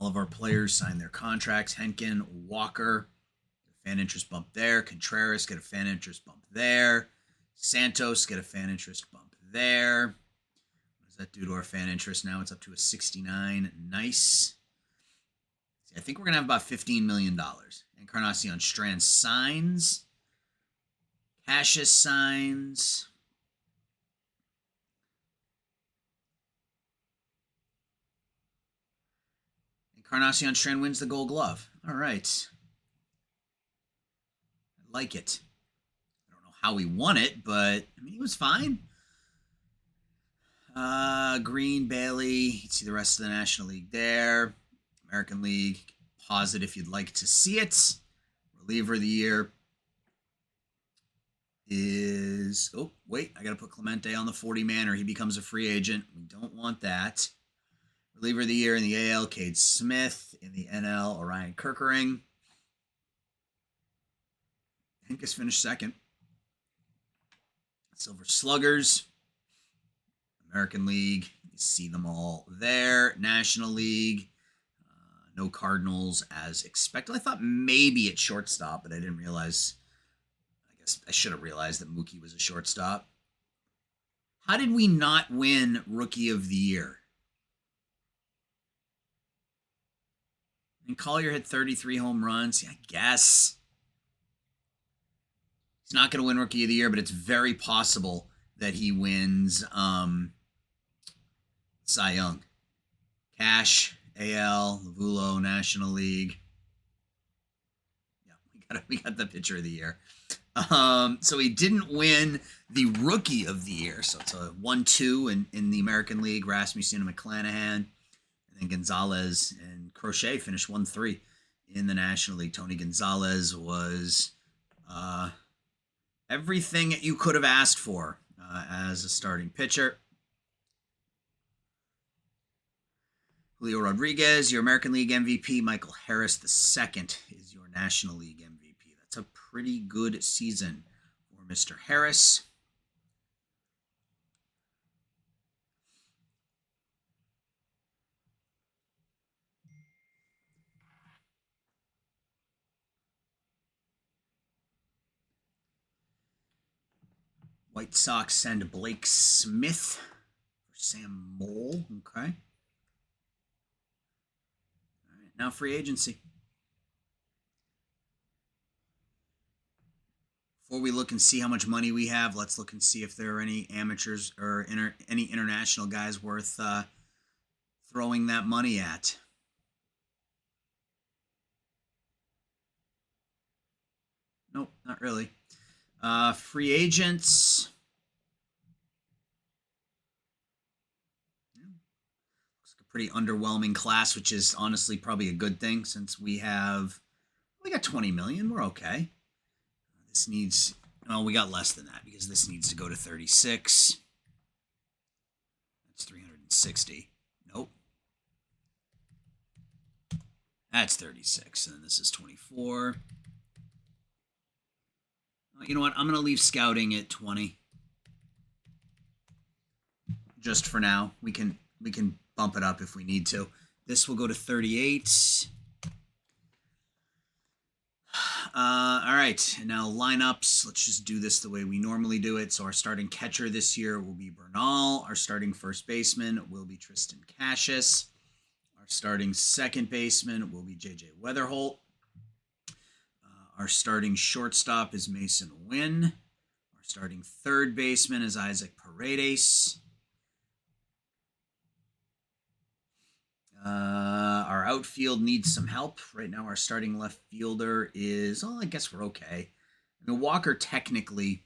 All of our players sign their contracts. Henkin, Walker, fan interest bump there. Contreras get a fan interest bump there. Santos get a fan interest bump there. What does that do to our fan interest now? It's up to a 69. Nice. See, I think we're going to have about $15 million. Encarnacion Strand signs. Cassius signs. Encarnacion Strand wins the Gold Glove. All right. I like it. I don't know how he won it, but I mean, he was fine. Green, Bailey. You can see the rest of the National League there. American League. Pause it if you'd like to see it. Reliever of the year is... Oh, wait. I got to put Clemente on the 40-man or he becomes a free agent. We don't want that. Reliever of the year in the AL, Cade Smith. In the NL, Orion Kerkering. Hincus finished second. Silver Sluggers. American League. You see them all there. National League. No Cardinals as expected. I thought maybe at shortstop, but I didn't realize. I guess I should have realized that Mookie was a shortstop. How did we not win Rookie of the Year? And Collier hit 33 home runs. Yeah, I guess. He's not going to win Rookie of the Year, but it's very possible that he wins Cy Young. Cash, AL, Lavulo, National League. Yeah, we got the pitcher of the year. So he didn't win the Rookie of the Year. So it's a 1-2 in the American League. Rasmussen and McClanahan. And Gonzalez and Crochet finished 1-3 in the National League. Tony Gonzalez was everything you could have asked for as a starting pitcher. Julio Rodriguez, your American League MVP. Michael Harris II is your National League MVP. That's a pretty good season for Mr. Harris. White Sox send Blake Smith for Sam Moll. Okay. All right, now free agency. Before we look and see how much money we have, let's look and see if there are any amateurs or any international guys worth throwing that money at. Nope, not really. Free agents. Looks like a pretty underwhelming class, which is honestly probably a good thing since we got 20 million. We're okay. This needs, well, we got less than that because this needs to go to 36. That's 360. Nope. That's 36. And then this is 24. You know what? I'm going to leave scouting at 20. Just for now. We can bump it up if we need to. This will go to 38. All right. Now lineups. Let's just do this the way we normally do it. So our starting catcher this year will be Bernal. Our starting first baseman will be Tristan Cassius. Our starting second baseman will be J.J. Weatherholt. Our starting shortstop is Mason Wynn. Our starting third baseman is Isaac Paredes. Our outfield needs some help. Right now, our starting left fielder is, I guess we're okay. I mean, Walker, technically,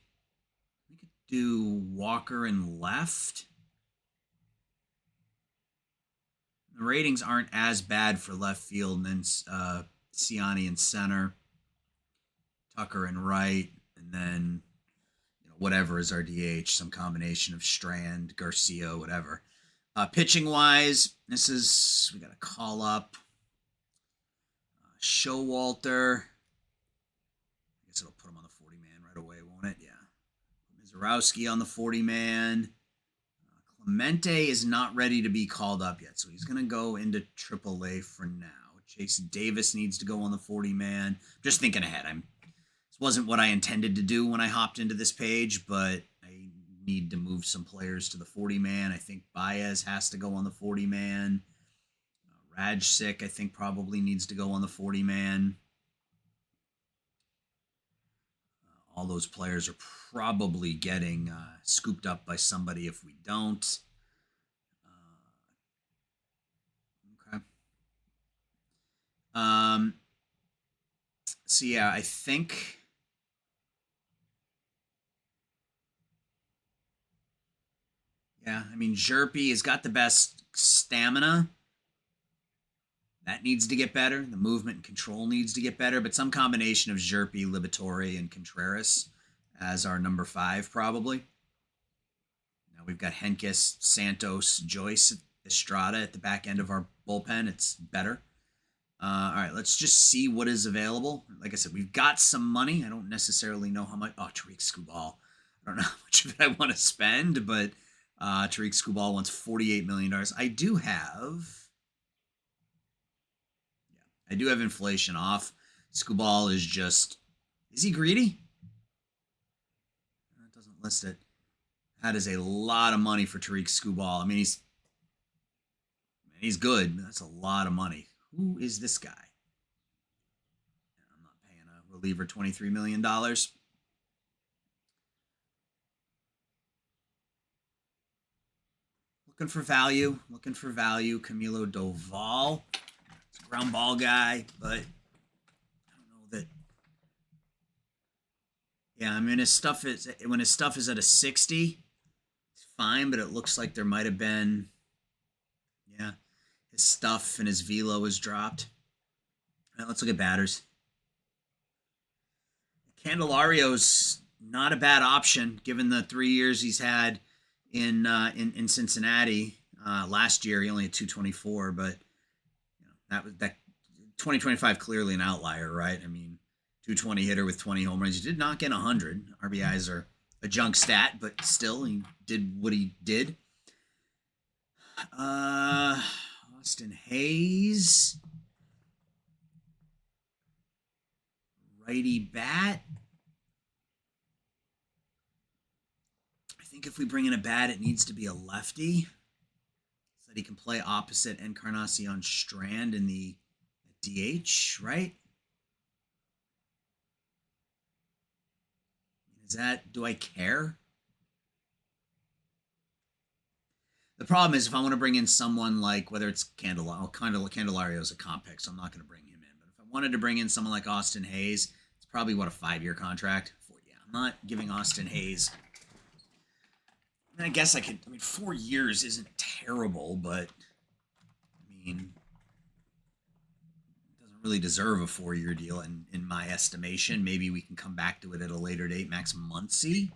we could do Walker and left. The ratings aren't as bad for left field, and then Ciani in center, Tucker in right, and then whatever is our DH, some combination of Strand, Garcia, whatever. Pitching wise, we got to call up Showalter. I guess it'll put him on the 40 man right away, won't it? Yeah. Mizorowski on the 40 man. Clemente is not ready to be called up yet, so he's going to go into AAA for now. Chase Davis needs to go on the 40 man. Just thinking ahead. This wasn't what I intended to do when I hopped into this page, but I need to move some players to the 40 man. I think Baez has to go on the 40 man. Rajsik, I think, probably needs to go on the 40 man. All those players are probably getting scooped up by somebody if we don't. Okay. So yeah, I think. Yeah, I mean, Zerpe has got the best stamina. That needs to get better. The movement and control needs to get better, but some combination of Zerpe, Liberatore, and Contreras as our number 5, probably. Now we've got Henkes, Santos, Joyce, Estrada at the back end of our bullpen. It's better. All right, let's just see what is available. Like I said, we've got some money. I don't necessarily know how much. Oh, Tariq Skubal. I don't know how much of it I want to spend, but Tariq Skubal wants $48 million. I do have inflation off. Skubal is just, is he greedy? It doesn't list it. That is a lot of money for Tariq Skubal. I mean, he's good. That's a lot of money. Who is this guy? I'm not paying a reliever $23 million. Looking for value. Camilo Doval. It's a ground ball guy, but I don't know that. Yeah, I mean, when his stuff is at a 60, it's fine, but it looks like there might have been, his stuff and his velo is dropped. All right, let's look at batters. Candelario's not a bad option given the 3 years he's had in Cincinnati. Last year he only had 224, but that 2025 clearly an outlier, right? I mean, 220 hitter with 20 home runs. He did not get 100. RBIs are a junk stat, but still he did what he did. Austin Hayes, righty bat. I think if we bring in a bat, it needs to be a lefty, so that he can play opposite Encarnacion Strand in the DH, right? Do I care? The problem is if I want to bring in someone like, whether it's Candelario is a comp pick, so I'm not going to bring him in. But if I wanted to bring in someone like Austin Hayes, it's probably, a 5-year contract? I'm not giving Austin Hayes. I mean, I guess I could, 4 years isn't terrible, but, it doesn't really deserve a 4-year deal in my estimation. Maybe we can come back to it at a later date. Max Muncy.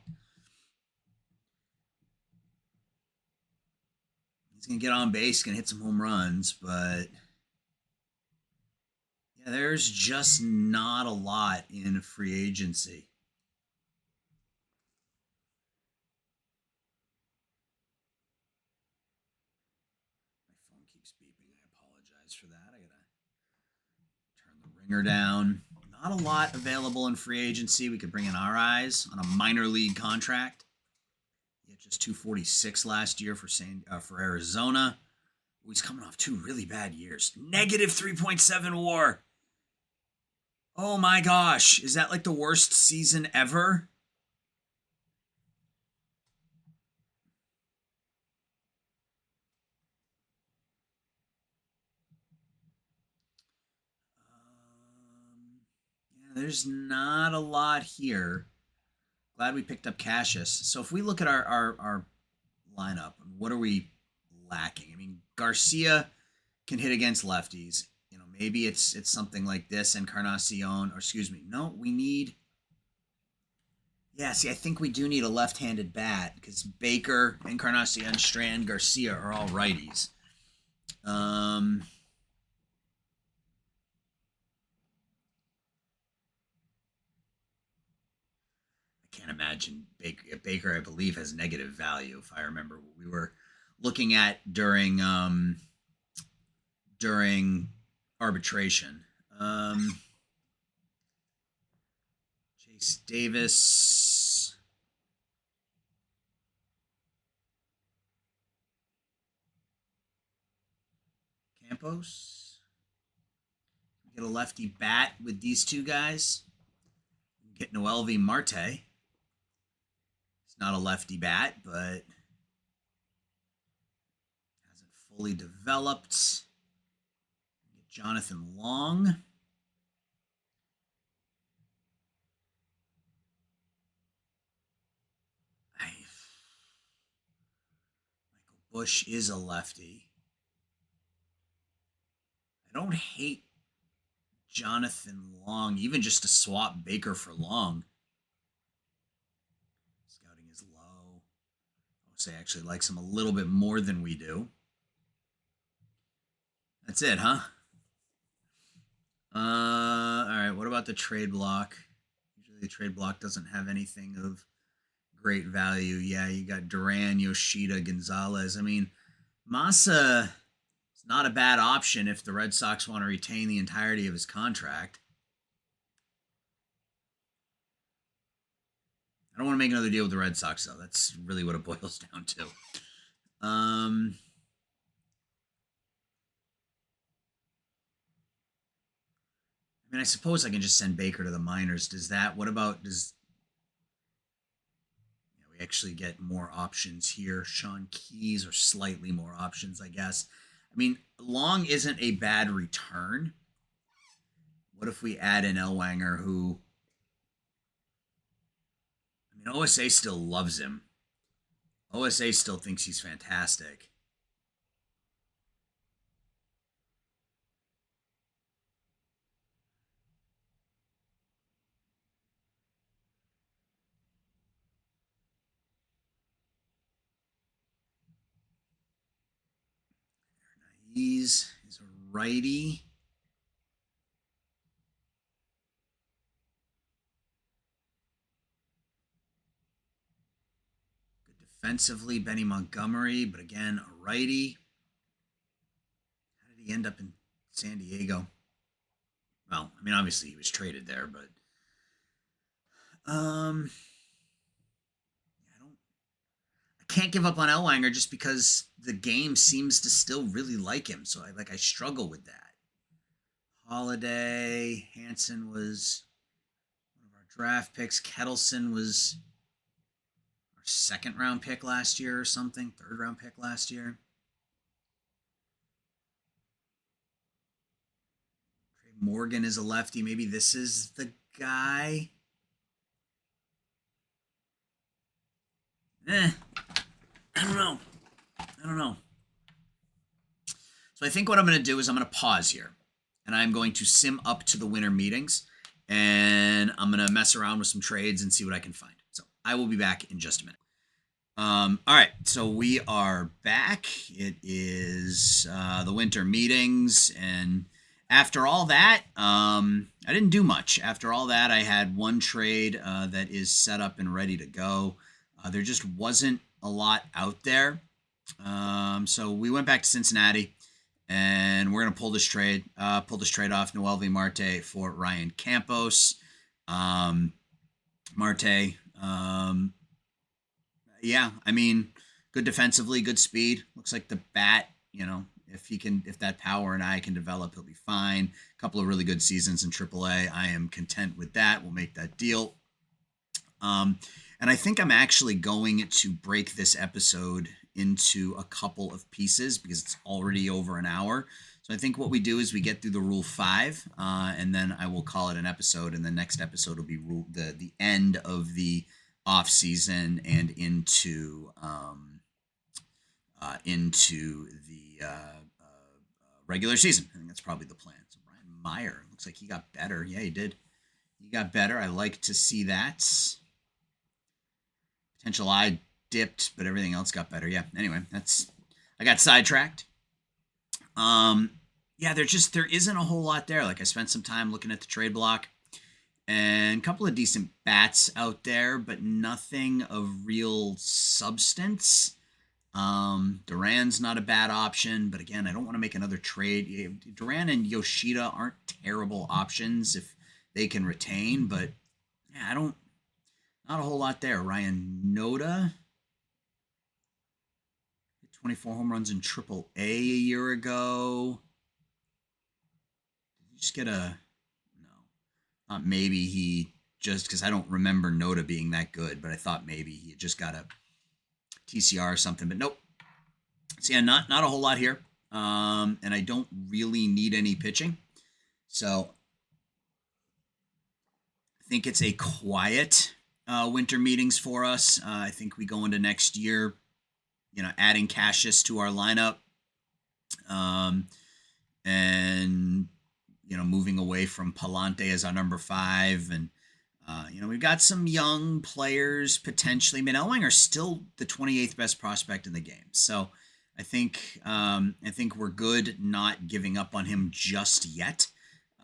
He's going to get on base, going to hit some home runs, but yeah, there's just not a lot in free agency. My phone keeps beeping. I apologize for that. I got to turn the ringer down. Not a lot available in free agency. We could bring in our eyes on a minor league contract. Just 246 last year for Arizona. He's coming off 2 really bad years. Negative 3.7 WAR. Oh my gosh, is that like the worst season ever? there's not a lot here. Glad we picked up Cassius. So if we look at our lineup, what are we lacking? I mean, Garcia can hit against lefties. Maybe it's something like this, Encarnacion, or excuse me. No, we need. Yeah, see, I think we do need a left-handed bat because Baker, Encarnacion, Strand, Garcia are all righties. I can't imagine Baker, I believe, has negative value. If I remember what we were looking at during arbitration. Chase Davis. Campos. Get a lefty bat with these two guys. Get Noelvi Marte. It's not a lefty bat, but hasn't fully developed. Get Jonathan Long. Michael Bush is a lefty. I don't hate Jonathan Long, even just to swap Baker for Long. Scouting is low. I would say actually likes him a little bit more than we do. That's it, huh? All right, what about the trade block? Usually the trade block doesn't have anything of great value. Yeah, you got Duran, Yoshida, Gonzalez. I mean, Massa is not a bad option if the Red Sox want to retain the entirety of his contract. I don't want to make another deal with the Red Sox, though. That's really what it boils down to. I mean, I suppose I can just send Baker to the minors. What about, we actually get more options here. Sean Keys, or slightly more options, I guess. I mean, Long isn't a bad return. What if we add in Elwanger, who, I mean, OSA still loves him. OSA still thinks he's fantastic. He's a righty. Good defensively, Benny Montgomery, but again, a righty. How did he end up in San Diego? Well, I mean, obviously he was traded there, but I can't give up on Elwanger just because the game seems to still really like him. So I struggle with that. Holiday, Hansen was one of our draft picks. Kettleson was our second round pick last year or something, third round pick last year. Trey Morgan is a lefty. Maybe this is the guy. I don't know. So I think what I'm going to do is I'm going to pause here, and I'm going to sim up to the winter meetings, and I'm going to mess around with some trades and see what I can find. So I will be back in just a minute. All right, so we are back. It is the winter meetings, and after all that, I didn't do much. After all that, I had one trade that is set up and ready to go. There just wasn't a lot out there. So we went back to Cincinnati, and we're going to pull this trade off Noelvi Marte for Ryan Campos. Marte, yeah, I mean, good defensively, good speed. Looks like the bat, if that power and eye can develop, he'll be fine. A couple of really good seasons in AAA. I am content with that. We'll make that deal. And I think I'm actually going to break this episode into a couple of pieces because it's already over an hour. So I think what we do is we get through the Rule 5, and then I will call it an episode, and the next episode will be the end of the off season and into the regular season. I think that's probably the plan. So Brian Meyer looks like he got better. Yeah, he did. He got better. I like to see that. Potential eye dipped, but everything else got better. Yeah. Anyway, I got sidetracked. Yeah, there isn't a whole lot there. Like I spent some time looking at the trade block and a couple of decent bats out there, but nothing of real substance. Duran's not a bad option, but again, I don't want to make another trade. Duran and Yoshida aren't terrible options if they can retain, but yeah, not a whole lot there. Ryan Noda hit 24 home runs in Triple A year ago. Did you just get no? Maybe he just because I don't remember Noda being that good, but I thought maybe he just got a TCR or something, but nope. So yeah, not a whole lot here, and I don't really need any pitching, so I think it's a quiet winter meetings for us. I think we go into next year, adding Cassius to our lineup, and moving away from Palante as our number 5, and we've got some young players potentially. I mean, Elwinger's still the 28th best prospect in the game, so I think we're good not giving up on him just yet,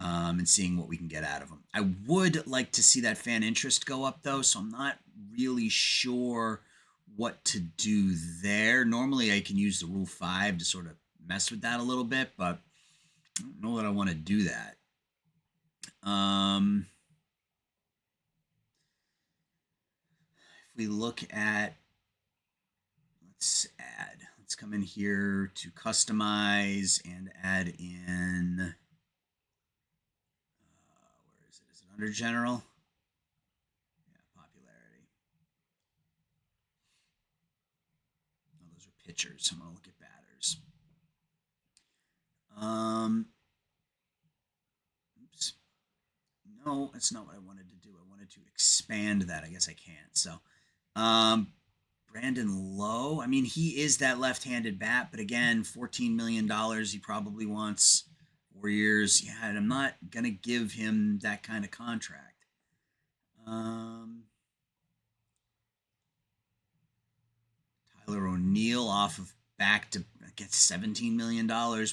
and seeing what we can get out of him. I would like to see that fan interest go up though, so I'm not really sure what to do there. Normally, I can use the Rule 5 to sort of mess with that a little bit, but I don't know that I want to do that. If we look at, let's come in here to customize and add in, where is it? Is it under general? Yeah, popularity. Oh, those are pitchers. I'm going to look at batters. Oops. No, that's not what I wanted to do. I wanted to expand that. I guess I can't. So, Brandon Lowe. I mean, he is that left-handed bat, but again, $14 million. He probably wants 4 years. Yeah, and I'm not gonna give him that kind of contract. Tyler O'Neill off of back to get $17 million,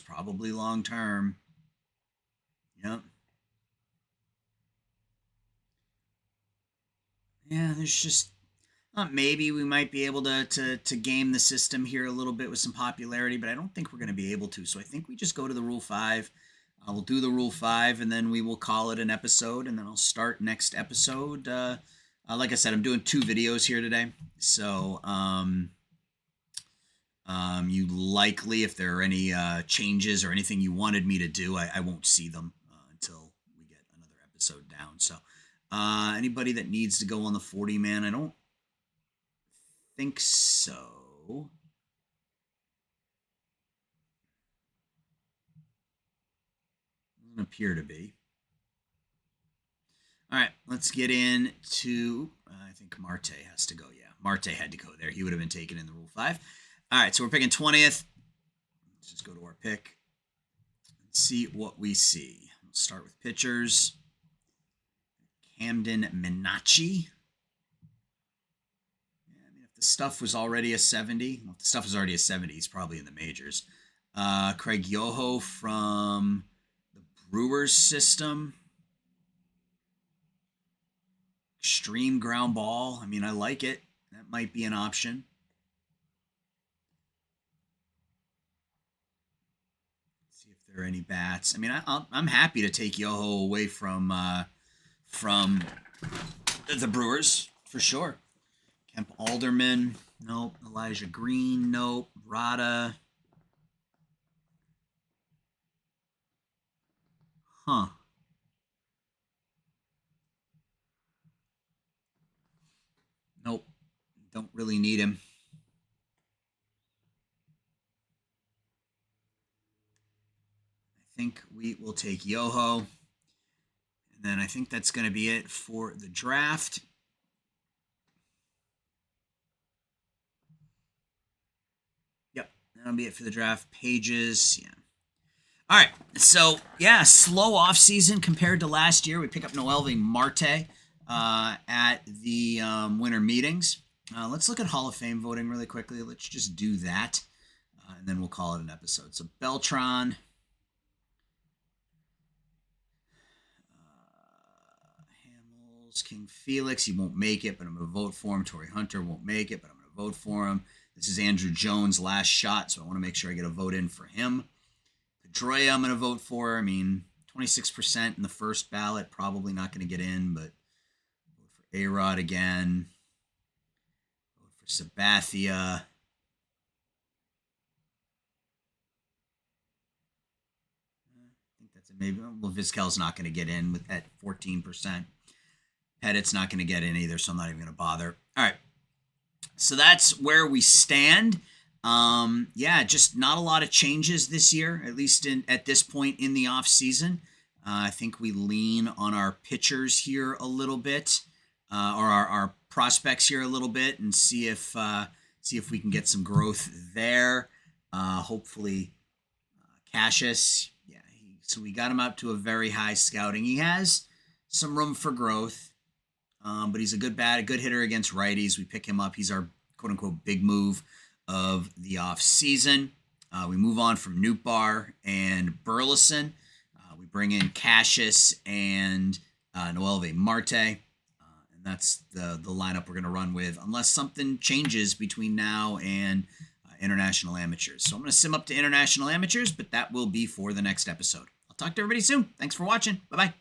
probably long term. Yep. Yeah, there's just maybe we might be able to game the system here a little bit with some popularity, but I don't think we're going to be able to. So I think we just go to the Rule 5. We'll do the Rule 5, and then we will call it an episode, and then I'll start next episode. Like I said, I'm doing 2 videos here today, so you likely, if there are any changes or anything you wanted me to do, I won't see them until we get another episode down. So anybody that needs to go on the 40-man, I don't think so. Doesn't appear to be. All right, let's get into, I think Marte has to go. Yeah, Marte had to go there. He would have been taken in the Rule 5. All right, so we're picking 20th. Let's just go to our pick and see what we see. We'll start with pitchers. Camden Minacci. Yeah, I mean, if the stuff was already a 70, well, if the stuff is already a 70, he's probably in the majors. Craig Yoho from the Brewers system. Extreme ground ball. I mean, I like it. That might be an option. Let's see if there are any bats. I mean, I'm happy to take Yoho away from the Brewers for sure. Kemp Alderman, nope. Elijah Green, nope. Rada, huh? Nope. Don't really need him. think we will take Yoho. And then I think that's going to be it for the draft. Yep, that'll be it for the draft pages. Yeah. All right, so yeah, slow off season compared to last year. We pick up Noelvi Marte at the winter meetings. Let's look at Hall of Fame voting really quickly. Let's just do that, and then we'll call it an episode. So Beltran, Hamels, King Felix. He won't make it, but I'm going to vote for him. Torrey Hunter won't make it, but I'm going to vote for him. This is Andrew Jones' last shot, so I want to make sure I get a vote in for him. Pedroia, I'm going to vote for. I mean, 26% in the first ballot, probably not going to get in, but vote for A-Rod again. Vote for Sabathia. I think that's it. Maybe Vizquel's not going to get in with at 14%. Pettit's not going to get in either, so I'm not even going to bother. All right. So that's where we stand. Yeah, just not a lot of changes this year, at least at this point in the off season. I think we lean on our pitchers here a little bit, or our prospects here a little bit, and see if we can get some growth there. Hopefully, Cassius. Yeah, so we got him up to a very high scouting. He has some room for growth, but he's a good hitter against righties. We pick him up. He's our quote unquote big move of the off season. We move on from Nootbaar and Burleson. We bring in Cassius and Noelvi Marte. And that's the lineup we're going to run with, unless something changes between now and international amateurs. So I'm going to sim up to international amateurs, but that will be for the next episode. I'll talk to everybody soon. Thanks for watching. Bye-bye.